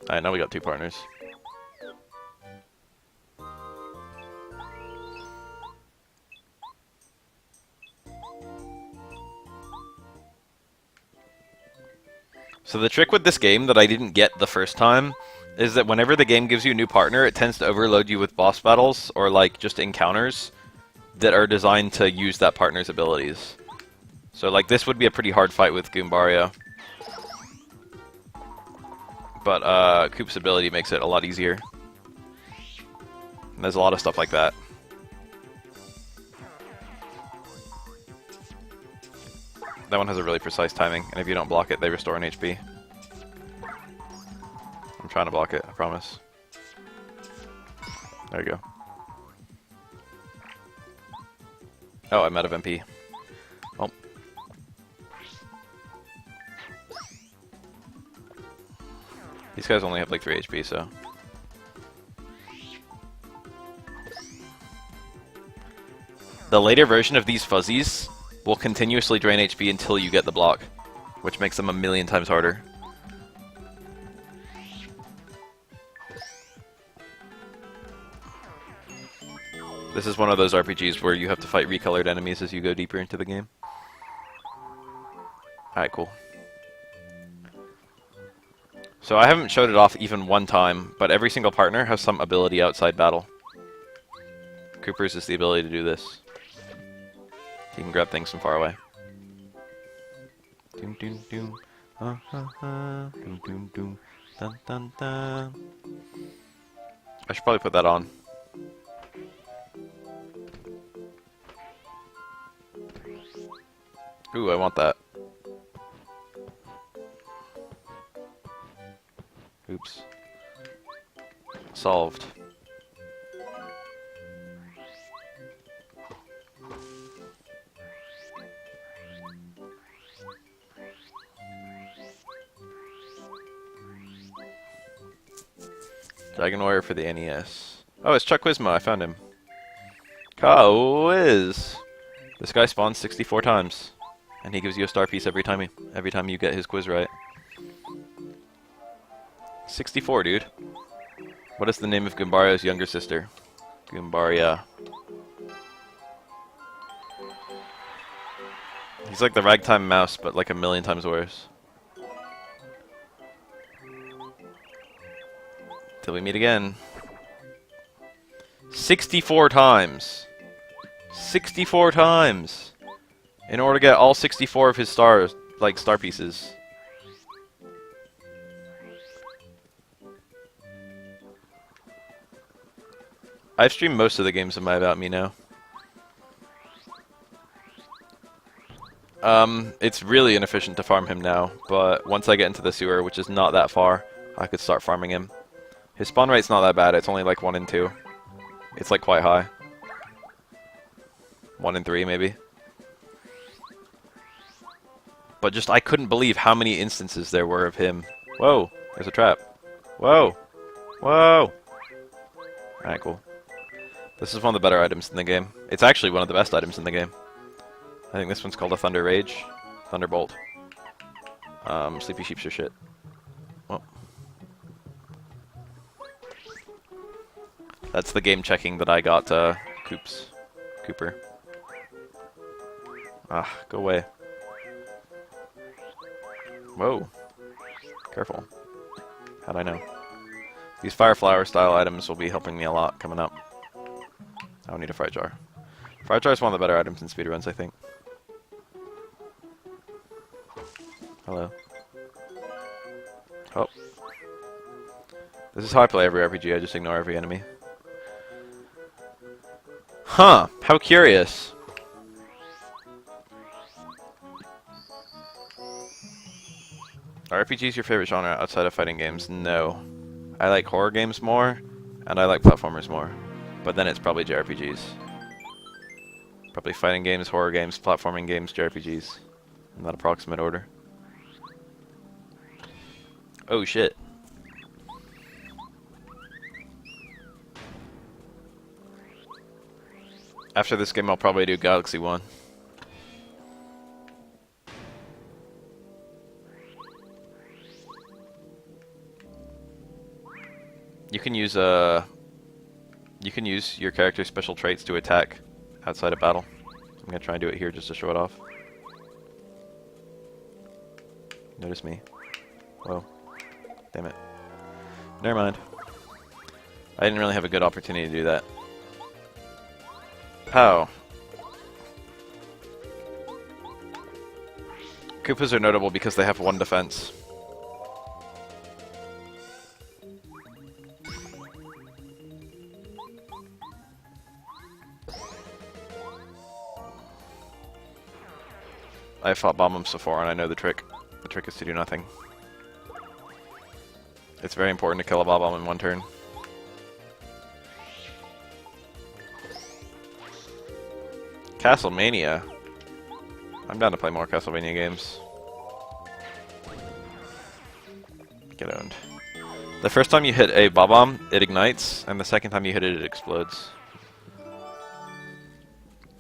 Alright, now we got two partners. So the trick with this game that I didn't get the first time is that whenever the game gives you a new partner, it tends to overload you with boss battles or like just encounters that are designed to use that partner's abilities. So like this would be a pretty hard fight with Goombario. But Koop's ability makes it a lot easier. And there's a lot of stuff like that. That one has a really precise timing, and if you don't block it, they restore an HP. I'm trying to block it, I promise. There you go. Oh, I'm out of MP. Well. These guys only have like 3 HP, so... The later version of these fuzzies will continuously drain HP until you get the block, which makes them a million times harder. This is one of those RPGs where you have to fight recolored enemies as you go deeper into the game. Alright, cool. So I haven't showed it off even one time, but every single partner has some ability outside battle. Koopa's is the ability to do this. You can grab things from far away. Doom doom doom. Doom doom doom. Dun dun dun. I should probably put that on. Ooh, I want that. Oops. Solved. Dragon Warrior for the NES. Oh, it's Chuck Wismo. I found him. Wiz. This guy spawns 64 times, and he gives you a star piece every time you get his quiz right. 64, dude. What is the name of Goombario's younger sister? Goombaria. He's like the ragtime mouse, but like a million times worse. Till we meet again. 64 times. 64 times. In order to get all 64 of his stars, like star pieces. I've streamed most of the games of My About Me now. It's really inefficient to farm him now, but once I get into the sewer, which is not that far, I could start farming him. His spawn rate's not that bad, it's only like 1 in 2. It's like quite high. 1 in 3 maybe. But just, I couldn't believe how many instances there were of him. Whoa, there's a trap. Whoa! Whoa! Alright, cool. This is one of the better items in the game. It's actually one of the best items in the game. I think this one's called a Thunder Rage. Thunderbolt. Sleepy sheeps are shit. Well. That's the game checking that I got, Kooper. Ah, go away. Whoa. Careful. How'd I know? These fire flower style items will be helping me a lot coming up. I don't need a fry jar. Fry jar is one of the better items in speedruns, I think. Hello. Oh. This is how I play every RPG, I just ignore every enemy. Huh, how curious. Are RPGs your favorite genre outside of fighting games? No. I like horror games more, and I like platformers more. But then it's probably JRPGs. Probably fighting games, horror games, platforming games, JRPGs. In that approximate order. Oh shit. After this game, I'll probably do Galaxy 1. You can use your character's special traits to attack outside of battle. I'm gonna try and do it here just to show it off. Notice me. Whoa. Damn it. Never mind. I didn't really have a good opportunity to do that. How? Koopas are notable because they have 1 defense. I fought Bob-Omps before and I know the trick. The trick is to do nothing. It's very important to kill a Bob-Omp in 1 turn. Castlevania. I'm down to play more Castlevania games. Get owned. The first time you hit a Bob-Omp, it ignites, and the second time you hit it, it explodes.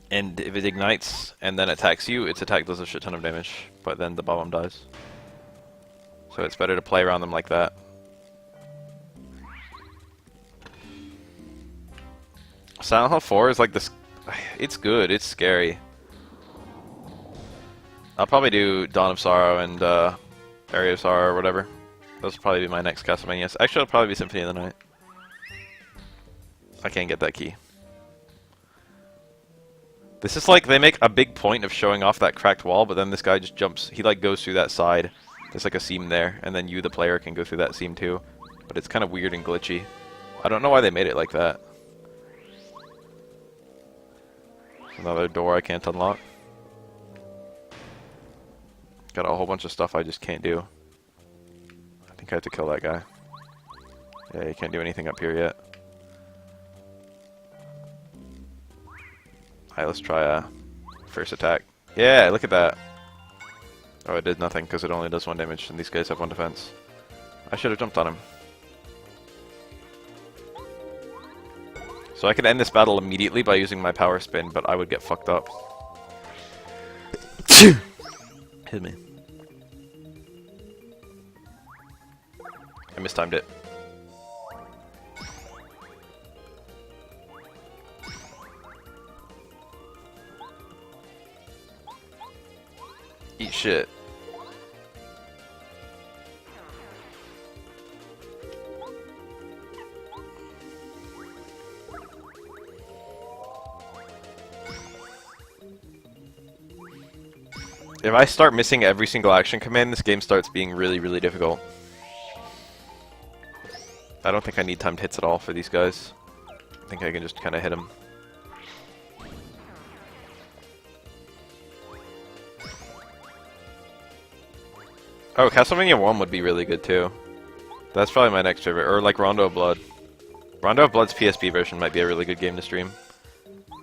And if it ignites and then attacks you, its attack does a shit ton of damage, but then the Bob-Omp dies. So it's better to play around them like that. Silent Hill 4 is like this. It's good, it's scary. I'll probably do Dawn of Sorrow and Area of Sorrow or whatever. Those will probably be my next Castlevania. Actually, it'll probably be Symphony of the Night. I can't get that key. This is like, they make a big point of showing off that cracked wall, but then this guy just jumps, he like goes through that side. There's like a seam there, and then you, the player, can go through that seam too. But it's kind of weird and glitchy. I don't know why they made it like that. Another door I can't unlock. Got a whole bunch of stuff I just can't do. I think I have to kill that guy. Yeah, you can't do anything up here yet. Alright, let's try a first attack. Yeah, look at that. Oh, it did nothing because it only does 1 damage, and these guys have 1 defense. I should have jumped on him. So I could end this battle immediately by using my power spin, but I would get fucked up. Hit me. I mistimed it. Eat shit. If I start missing every single action command, this game starts being really, really difficult. I don't think I need timed hits at all for these guys. I think I can just kind of hit them. Oh, Castlevania 1 would be really good too. That's probably my next favorite. Or like Rondo of Blood. Rondo of Blood's PSP version might be a really good game to stream.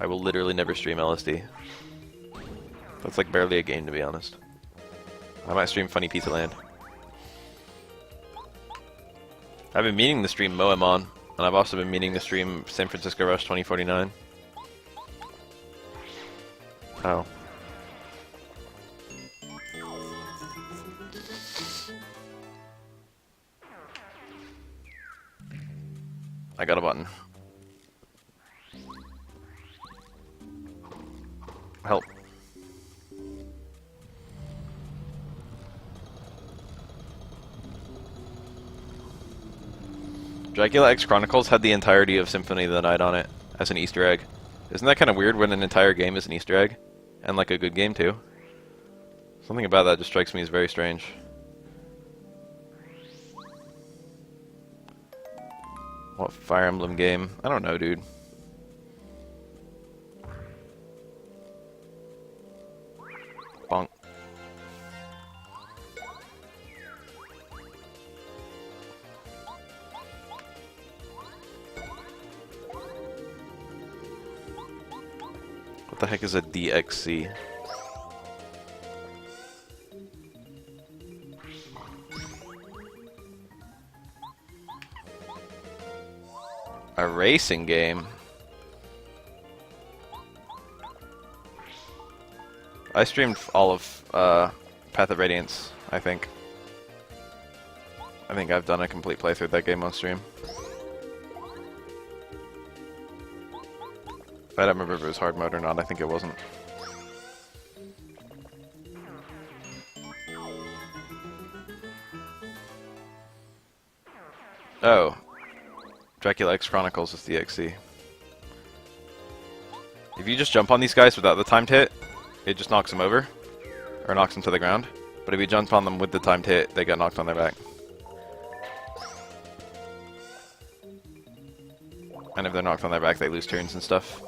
I will literally never stream LSD. That's like barely a game, to be honest. I might stream Funny Pizza Land. I've been meaning to stream Moemon, and I've also been meaning to stream San Francisco Rush 2049. Oh. I got a button. Help. Dracula X Chronicles had the entirety of Symphony of the Night on it as an Easter egg. Isn't that kind of weird when an entire game is an Easter egg? And like a good game too? Something about that just strikes me as very strange. What Fire Emblem game? I don't know, dude. Bonk. What the heck is a DXC? A racing game? I streamed all of Path of Radiance, I think. I think I've done a complete playthrough of that game on stream. I don't remember if it was hard mode or not, I think it wasn't. Oh. Dracula X Chronicles is the XC. If you just jump on these guys without the timed hit, it just knocks them over. Or knocks them to the ground. But if you jump on them with the timed hit, they get knocked on their back. And if they're knocked on their back, they lose turns and stuff.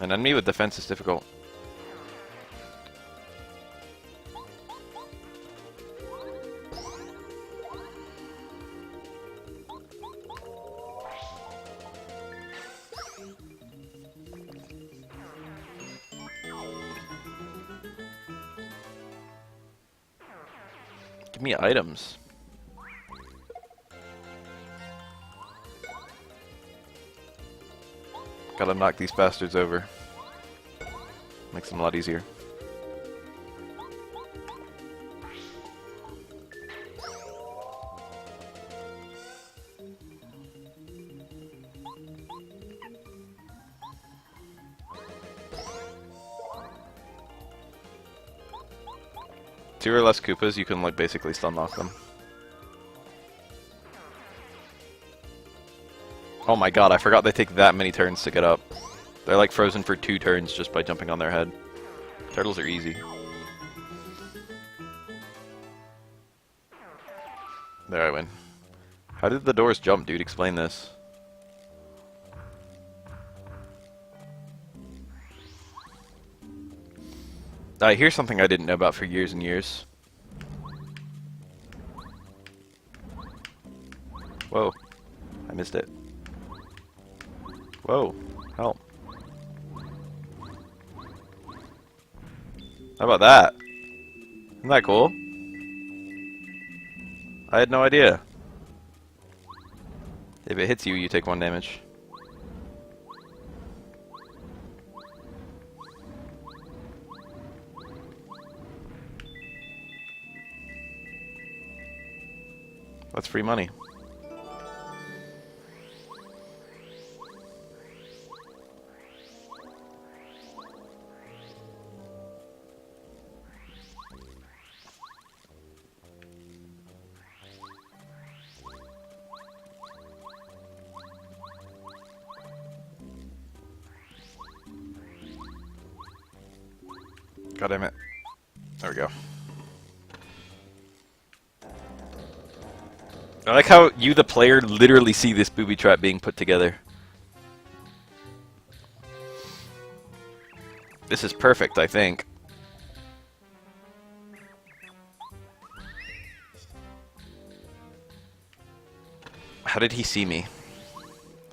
An enemy with defense is difficult. Give me items. Gotta knock these bastards over. Makes them a lot easier. Two or less Koopas, you can like basically stun knock them. Oh my god, I forgot they take that many turns to get up. They're like frozen for 2 turns just by jumping on their head. Turtles are easy. There, I win. How did the doors jump, dude? Explain this. Here's something I didn't know about for years and years. Whoa. I missed it. Whoa. Help. How about that? Isn't that cool? I had no idea. If it hits you, you take 1 damage. That's free money. God damn it. There we go. I like how you, the player, literally see this booby trap being put together. This is perfect, I think. How did he see me?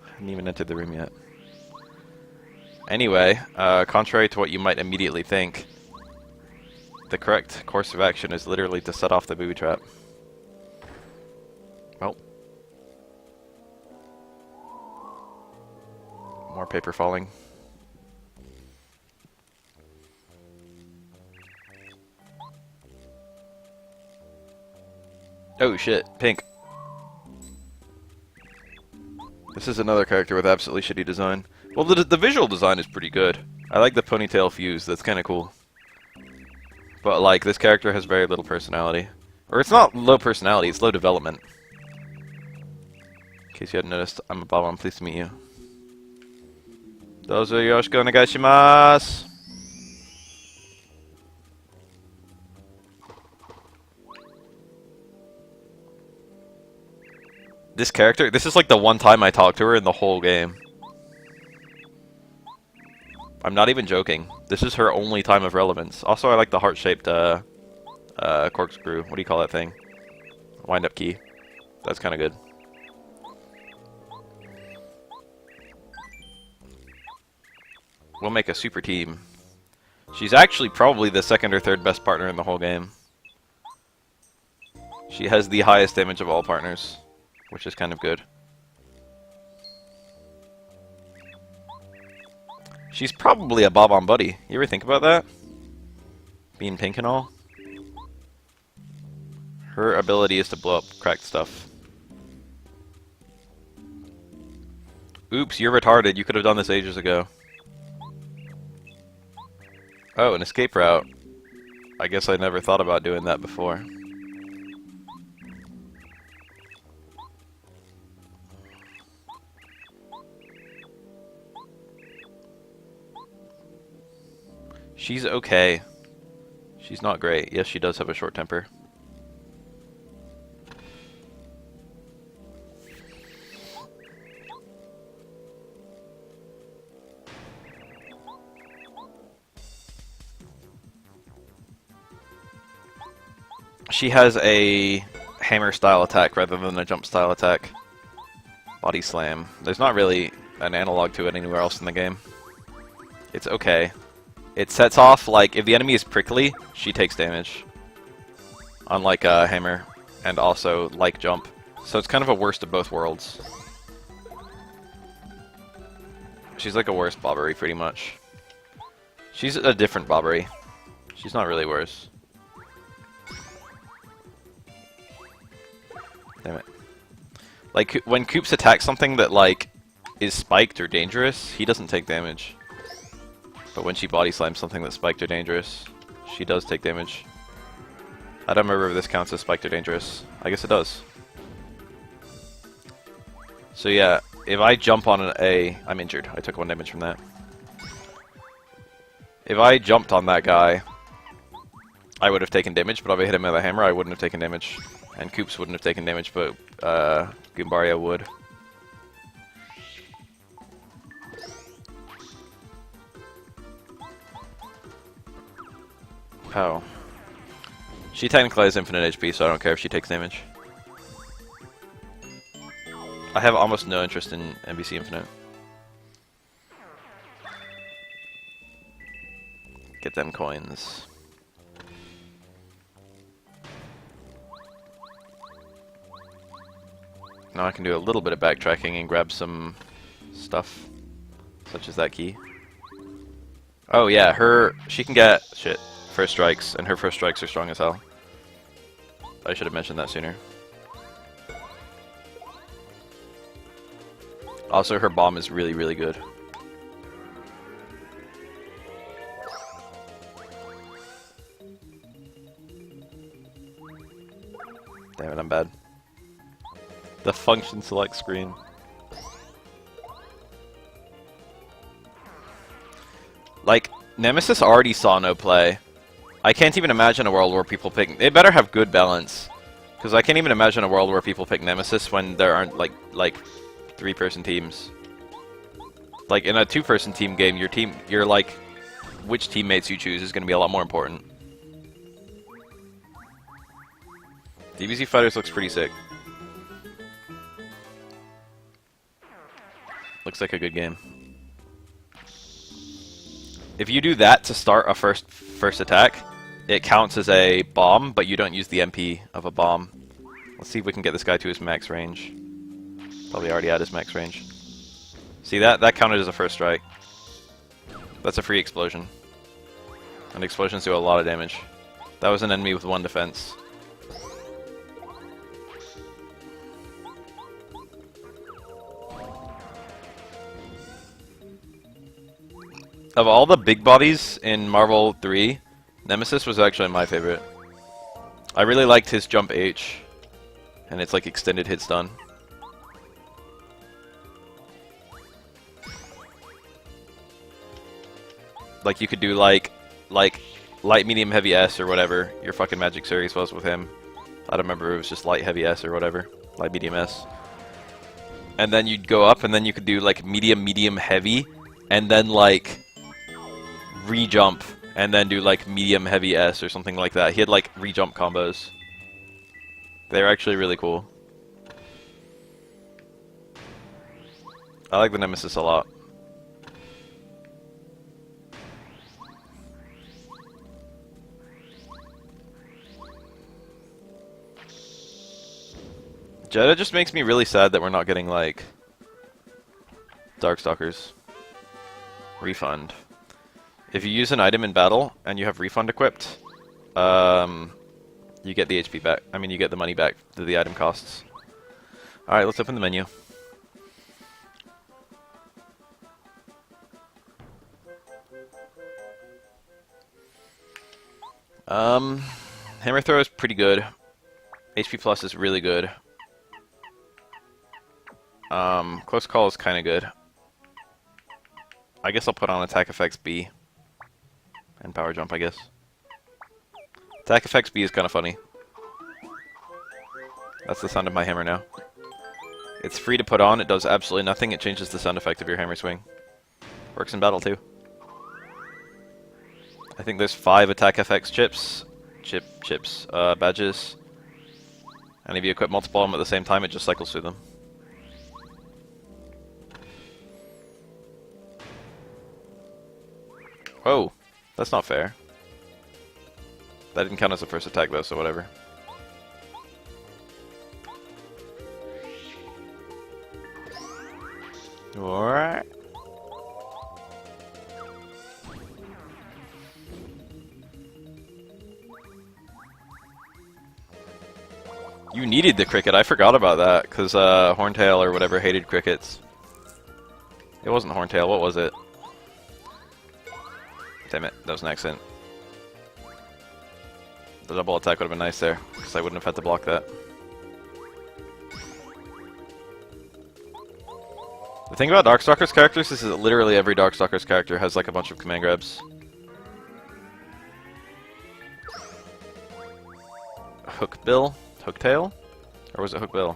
I haven't even entered the room yet. Anyway, contrary to what you might immediately think, the correct course of action is literally to set off the booby trap. Well. More paper falling. Oh shit, pink. This is another character with absolutely shitty design. Well, the visual design is pretty good. I like the ponytail fuse, that's kinda cool. But like, this character has very little personality. Or it's not low personality, it's low development. In case you hadn't noticed, I'm a Bob, I'm pleased to meet you. Dozo yoshiko onegaishimasu! This character, this is like the one time I talked to her in the whole game. I'm not even joking. This is her only time of relevance. Also, I like the heart-shaped corkscrew. What do you call that thing? Wind-up key. That's kind of good. We'll make a super team. She's actually probably the 2nd or 3rd best partner in the whole game. She has the highest damage of all partners, which is kind of good. She's probably a Bob-on Buddy. You ever think about that? Being pink and all? Her ability is to blow up cracked stuff. Oops, you're retarded. You could have done this ages ago. Oh, an escape route. I guess I never thought about doing that before. She's okay. She's not great. Yes, she does have a short temper. She has a hammer style attack rather than a jump style attack. Body slam. There's not really an analog to it anywhere else in the game. It's okay. It sets off, like, if the enemy is prickly, she takes damage. Unlike hammer, and also like jump. So it's kind of a worst of both worlds. She's like a worse Bobbery, pretty much. She's a different Bobbery. She's not really worse. Damn it. Like, when Koops attacks something that, like, is spiked or dangerous, he doesn't take damage. But when she body slams something that's spiked or dangerous, she does take damage. I don't remember if this counts as spiked or dangerous. I guess it does. So yeah, if I jump on an A, I'm injured. I took 1 damage from that. If I jumped on that guy, I would have taken damage, but if I hit him with a hammer, I wouldn't have taken damage. And Koops wouldn't have taken damage, but Goombaria would. Oh. She technically has infinite HP, so I don't care if she takes damage. I have almost no interest in NBC Infinite. Get them coins. Now I can do a little bit of backtracking and grab some stuff, such as that key. Oh yeah, she can get, first strikes, and her first strikes are strong as hell. I should have mentioned that sooner. Also, her bomb is really, really good. Damn it, I'm bad. The function select screen. Like, Nemesis already saw no play. I can't even imagine a world where people pick... It better have good balance. Because I can't even imagine a world where people pick Nemesis when there aren't, like 3-person teams. Like, in a 2-person team game, your like, which teammates you choose is going to be a lot more important. DBZ Fighters looks pretty sick. Looks like a good game. If you do that to start a first attack, it counts as a bomb, but you don't use the MP of a bomb. Let's see if we can get this guy to his max range. Probably already at his max range. See that counted as a first strike. That's a free explosion. And explosions do a lot of damage. That was an enemy with 1 defense. Of all the big bodies in Marvel 3, Nemesis was actually my favorite. I really liked his jump H, and its like extended hit stun. Like you could do like light, medium, heavy S or whatever your fucking Magic series was with him. I don't remember if it was just light, heavy S or whatever, light, medium, S. And then you'd go up, and then you could do like medium, medium, heavy, and then like re-jump, and then do like medium heavy S or something like that. He had like re-jump combos. They're actually really cool. I like the Nemesis a lot. Jeddah just makes me really sad that we're not getting like Darkstalkers. Refund. If you use an item in battle and you have refund equipped, you get the HP back. I mean, you get the money back that the item costs. Alright, let's open the menu. Um, Hammer throw is pretty good. HP plus is really good. Close call is kind of good. I guess I'll put on attack effects B. And power jump, I guess. Attack effects B is kind of funny. That's the sound of my hammer now. It's free to put on, it does absolutely nothing, it changes the sound effect of your hammer swing. Works in battle too. I think there's 5 attack effects badges. And if you equip multiple of them at the same time, it just cycles through them. Whoa, that's not fair. That didn't count as a first attack though, so whatever. Alright. You needed the cricket, I forgot about that, because Horntail or whatever hated crickets. It wasn't Horntail, what was it? Damn it, that was an accident. The double attack would have been nice there, because I wouldn't have had to block that. The thing about Darkstalker's characters is that literally every Darkstalker's character has like a bunch of command grabs. Hookbill? Hooktail? Or was it Hookbill?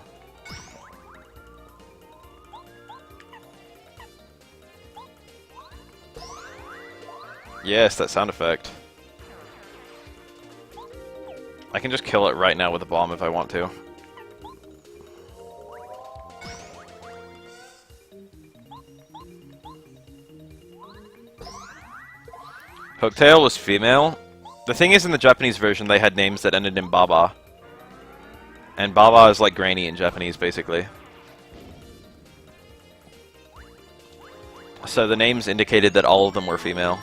Yes, that sound effect. I can just kill it right now with a bomb if I want to. Hooktail was female. The thing is, in the Japanese version, they had names that ended in Baba. And Baba is like granny in Japanese, basically. So the names indicated that all of them were female.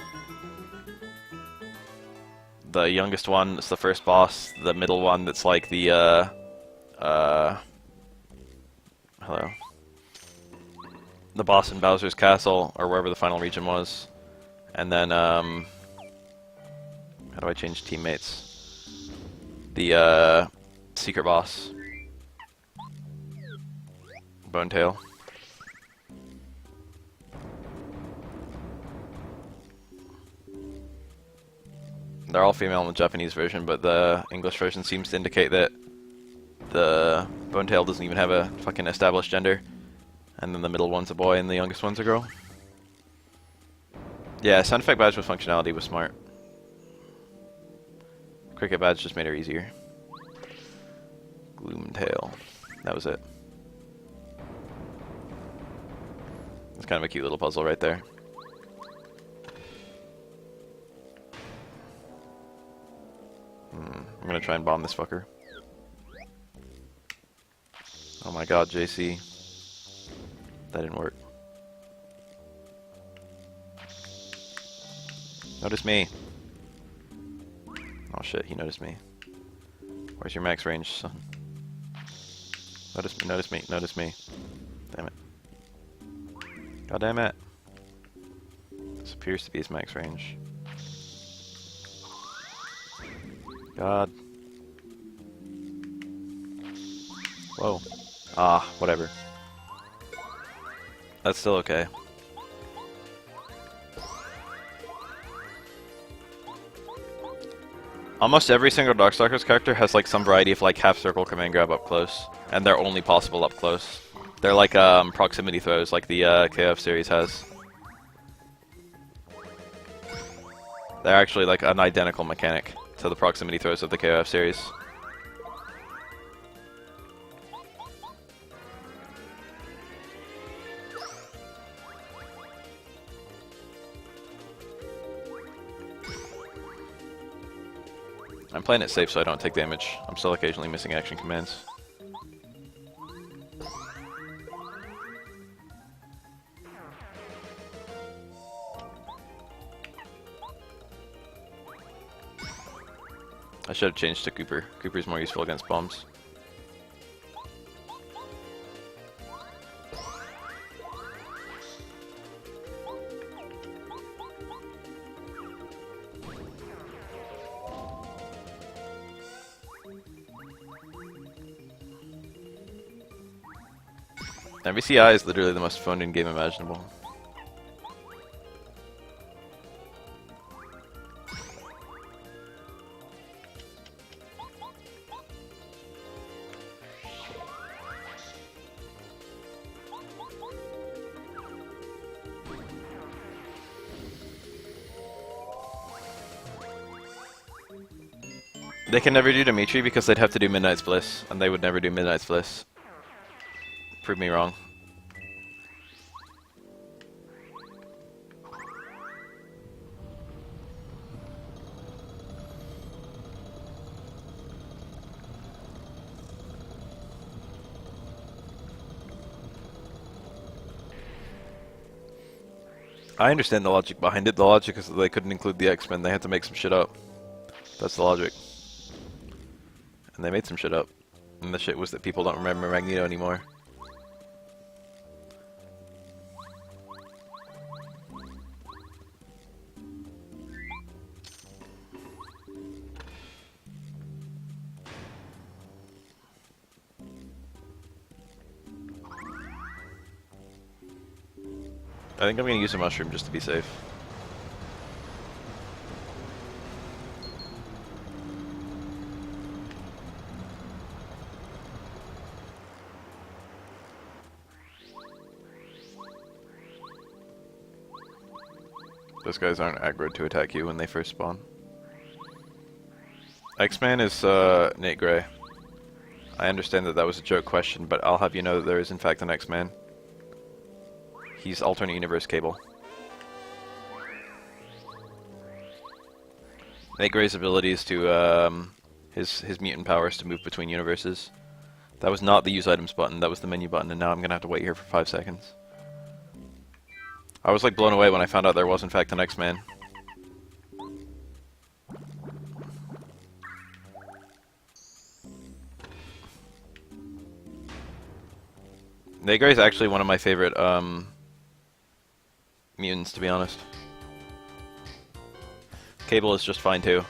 The youngest one is the first boss. The middle one that's like the, hello. The boss in Bowser's Castle, or wherever the final region was. And then, how do I change teammates? The, secret boss. Bonetail. They're all female in the Japanese version, but the English version seems to indicate that the Bonetail doesn't even have a fucking established gender. And then the middle one's a boy and the youngest one's a girl. Yeah, sound effect badge with functionality was smart. Cricket badge just made her easier. Gloomtail. That was it. It's kind of a cute little puzzle right there. I'm gonna try and bomb this fucker. Oh my god, JC. That didn't work. Notice me. Oh shit, he noticed me. Where's your max range, son? Notice me, notice me, notice me. Damn it. God damn it. This appears to be his max range. God. Whoa. Ah, whatever. That's still okay. Almost every single Darkstalkers character has like some variety of like half circle command grab up close, and they're only possible up close. They're like proximity throws, like the KOF series has. They're actually like an identical mechanic to the proximity throws of the KOF series. I'm playing it safe so I don't take damage. I'm still occasionally missing action commands. I should have changed to Cooper. Cooper's more useful against bombs. MVCI is literally the most fun in game imaginable. They can never do Dimitri because they'd have to do Midnight's Bliss, and they would never do Midnight's Bliss. Prove me wrong. I understand the logic behind it. The logic is that they couldn't include the X-Men. They had to make some shit up. That's the logic. And they made some shit up. And the shit was that people don't remember Magneto anymore. I think I'm gonna use a mushroom just to be safe. Those guys aren't aggroed to attack you when they first spawn. X-Man is Nate Gray. I understand that that was a joke question, but I'll have you know that there is in fact an X-Man. He's alternate universe Cable. Nate Gray's ability is to his mutant powers to move between universes. That was not the use items button, that was the menu button, and now I'm gonna have to wait here for 5 seconds. I was like blown away when I found out there was in fact an X-Man. Nate Gray's actually one of my favorite mutants, to be honest. Cable is just fine too.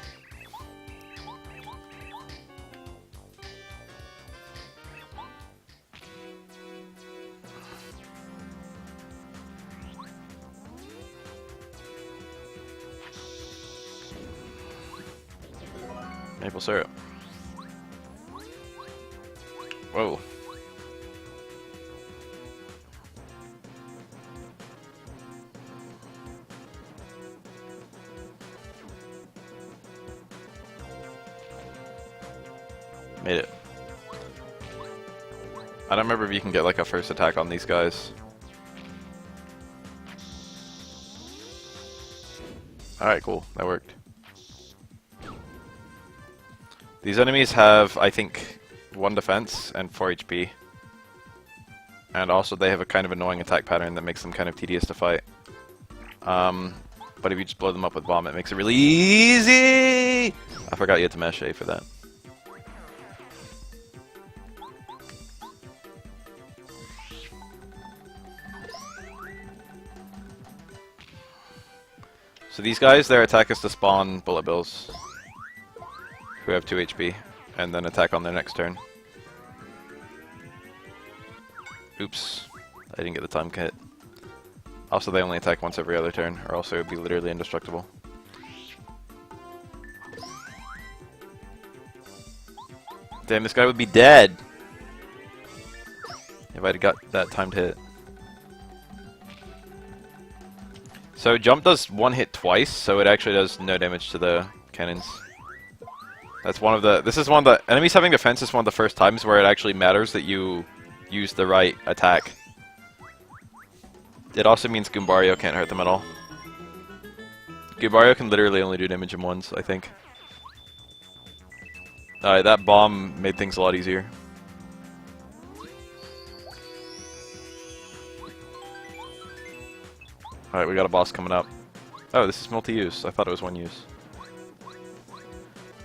Maple syrup. Whoa. Made it. I don't remember if you can get like a first attack on these guys. Alright, cool. That worked. These enemies have, I think, 1 defense and 4 HP. And also they have a kind of annoying attack pattern that makes them kind of tedious to fight. But if you just blow them up with bomb, it makes it really easy! I forgot you had to mash A for that. So these guys, their attack is to spawn bullet bills, who have 2 HP, and then attack on their next turn. Oops, I didn't get the time hit. Also, they only attack once every other turn, or else they would be literally indestructible. Damn, this guy would be dead if I'd got that timed hit. So jump does 1 hit twice, so it actually does no damage to the cannons. That's one of the. This is one of the enemies having defense is one of the first times where it actually matters that you use the right attack. It also means Goombario can't hurt them at all. Goombario can literally only do damage in once, I think. Alright, that bomb made things a lot easier. Alright, we got a boss coming up. Oh, this is multi-use. I thought it was 1 use.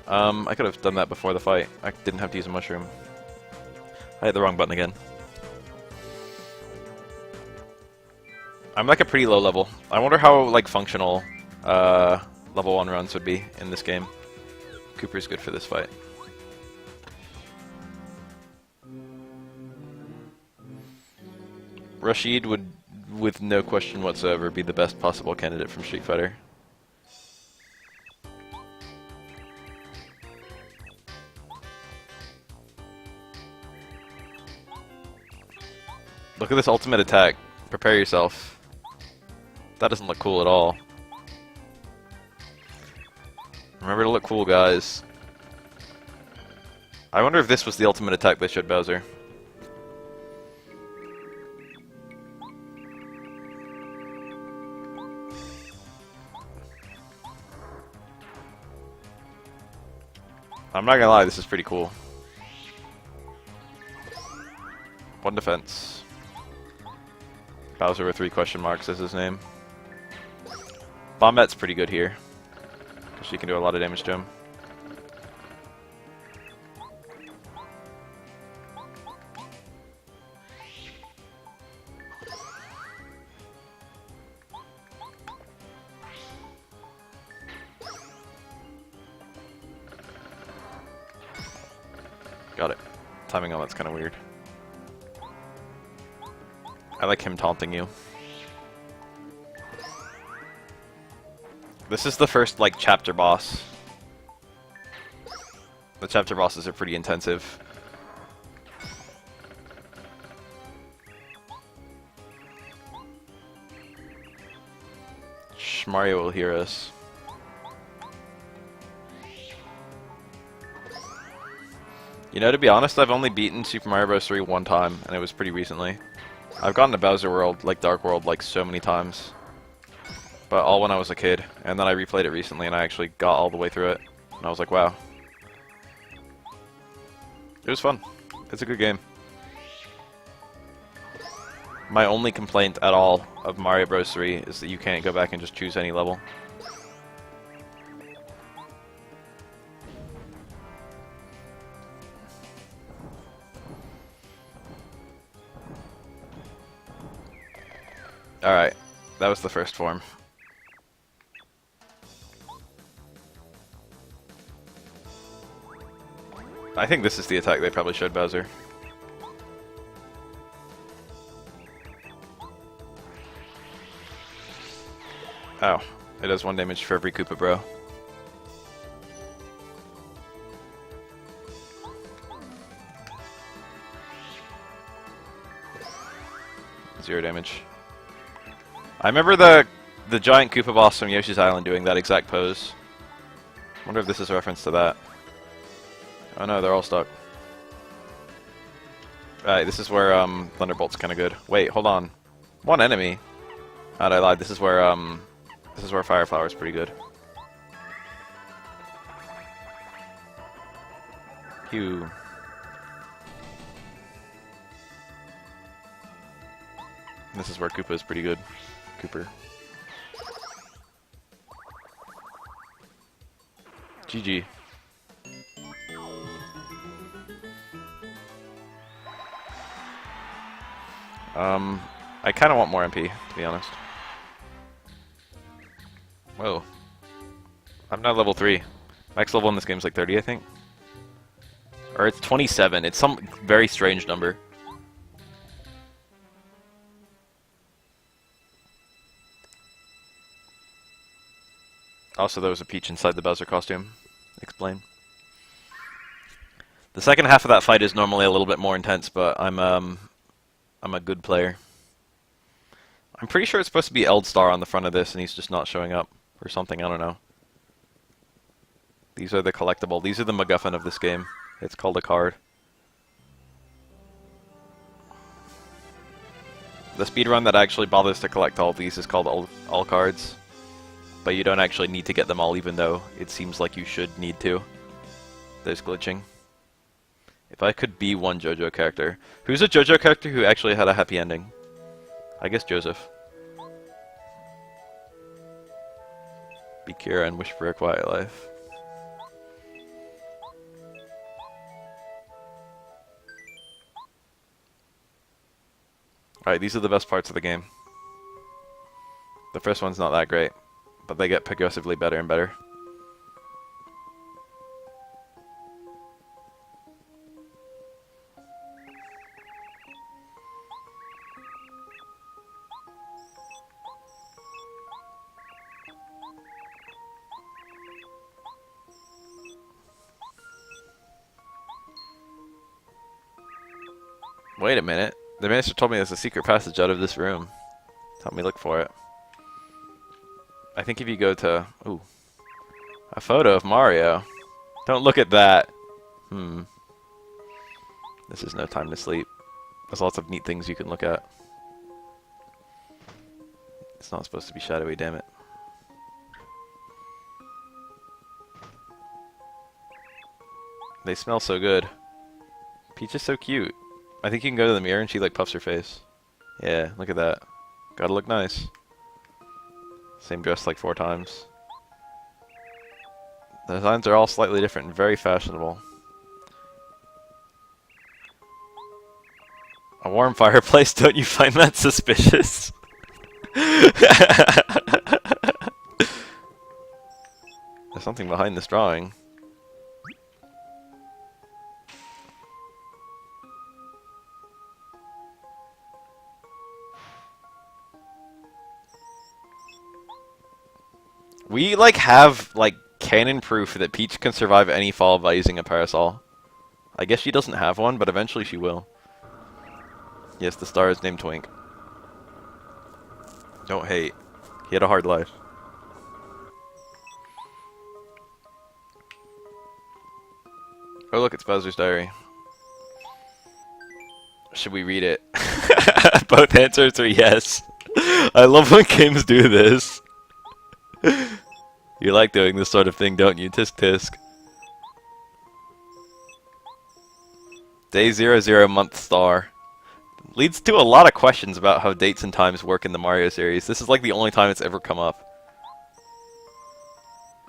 I could have done that before the fight. I didn't have to use a mushroom. I hit the wrong button again. I'm like a pretty low level. I wonder how like functional level 1 runs would be in this game. Cooper's good for this fight. Rashid would, with no question whatsoever, be the best possible candidate from Street Fighter. Look at this ultimate attack. Prepare yourself. That doesn't look cool at all. Remember to look cool, guys. I wonder if this was the ultimate attack they showed Bowser. I'm not gonna lie, this is pretty cool. One defense. Bowser with 3 question marks is his name. Bombette's pretty good here. She can do a lot of damage to him. Got it. Timing on that's kind of weird. I like him taunting you. This is the first, like, chapter boss. The chapter bosses are pretty intensive. Shh, Mario will hear us. You know, to be honest, I've only beaten Super Mario Bros. 3 one time, and it was pretty recently. I've gotten to Bowser World, like Dark World, like so many times. But all when I was a kid, and then I replayed it recently and I actually got all the way through it. And I was like, wow. It was fun. It's a good game. My only complaint at all of Mario Bros. 3 is that you can't go back and just choose any level. Alright, that was the first form. I think this is the attack they probably showed Bowser. Oh, it does 1 damage for every Koopa, bro. Zero damage. I remember the giant Koopa boss from Yoshi's Island doing that exact pose. Wonder if this is a reference to that. Oh no, they're all stuck. Alright, this is where Thunderbolt's kinda good. Wait, hold on. 1 enemy? How'd I lie? This is where Fire Flower's pretty good. Pew. This is where Koopa is pretty good. Cooper. GG. I kind of want more MP, to be honest. Whoa. I'm not level 3. Max level in this game is like 30, I think. Or it's 27. It's some very strange number. Also, there was a Peach inside the Bowser costume. Explain. The second half of that fight is normally a little bit more intense, but I'm a good player. I'm pretty sure it's supposed to be Eldstar on the front of this, and he's just not showing up. Or something, I don't know. These are the collectible. These are the MacGuffin of this game. It's called a card. The speedrun that actually bothers to collect all of these is called all cards. But you don't actually need to get them all, even though it seems like you should need to. There's glitching. If I could be one JoJo character. Who's a JoJo character who actually had a happy ending? I guess Joseph. Be Kira and wish for a quiet life. Alright, these are the best parts of the game. The first one's not that great, but they get progressively better and better. Wait a minute. The minister told me there's a secret passage out of this room. Help me look for it. I think if you go to... Ooh. A photo of Mario. Don't look at that. This is no time to sleep. There's lots of neat things you can look at. It's not supposed to be shadowy, damn it. They smell so good. Peach is so cute. I think you can go to the mirror and she like puffs her face. Yeah, look at that. Gotta look nice. Same dress like 4 times. The designs are all slightly different and very fashionable. A warm fireplace, don't you find that suspicious? There's something behind this drawing. We like have like canon proof that Peach can survive any fall by using a parasol. I guess she doesn't have one, but eventually she will. Yes, the star is named Twink. Don't hate. He had a hard life. Oh look, it's Bowser's diary. Should we read it? Both answers are yes. I love when games do this. You like doing this sort of thing, don't you? Tisk tisk. Day 00 month star. Leads to a lot of questions about how dates and times work in the Mario series. This is like the only time it's ever come up.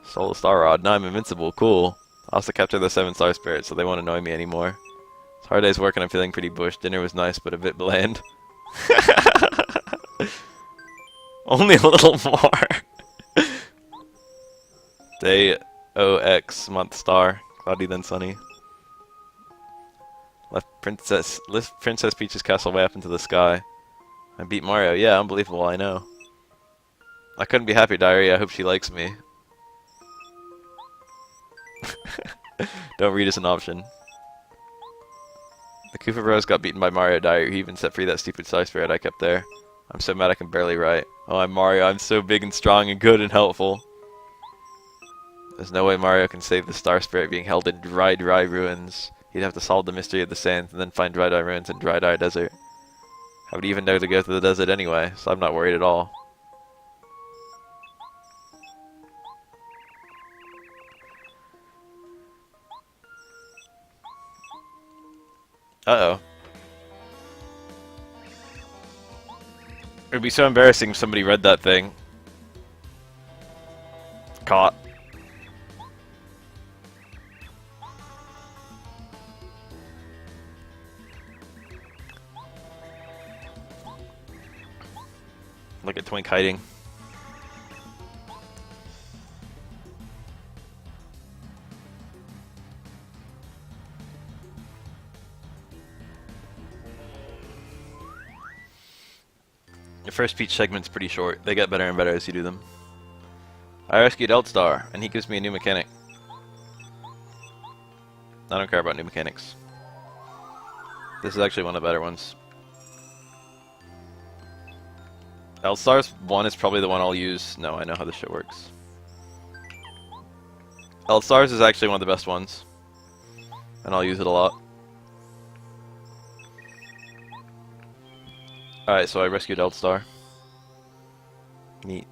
Solar Star Rod. Now I'm invincible. Cool. I also captured the 7 star spirits, so they won't annoy me anymore. It's a hard day's work and I'm feeling pretty bushed. Dinner was nice, but a bit bland. Only a little more. Day OX month star. Cloudy then sunny. Left Princess Peach's castle way up into the sky. I beat Mario. Yeah, unbelievable, I know. I couldn't be happier, diary. I hope she likes me. Don't read as an option. The Koopa Bros got beaten by Mario, diary. He even set free that stupid star spirit I kept there. I'm so mad I can barely write. Oh, I'm Mario. I'm so big and strong and good and helpful. There's no way Mario can save the star spirit being held in dry ruins. He'd have to solve the mystery of the sands and then find dry ruins in dry desert. I would even know to go to the desert anyway, so I'm not worried at all. Uh-oh. It would be so embarrassing if somebody read that thing. Caught. Look at Twink hiding. The first Peach segment's pretty short. They get better and better as you do them. I rescued Eldstar, and he gives me a new mechanic. I don't care about new mechanics. This is actually one of the better ones. Eldstar's 1 is probably the one I'll use. No, I know how this shit works. Eldstar's is actually one of the best ones. And I'll use it a lot. Alright, so I rescued Eldstar. Neat.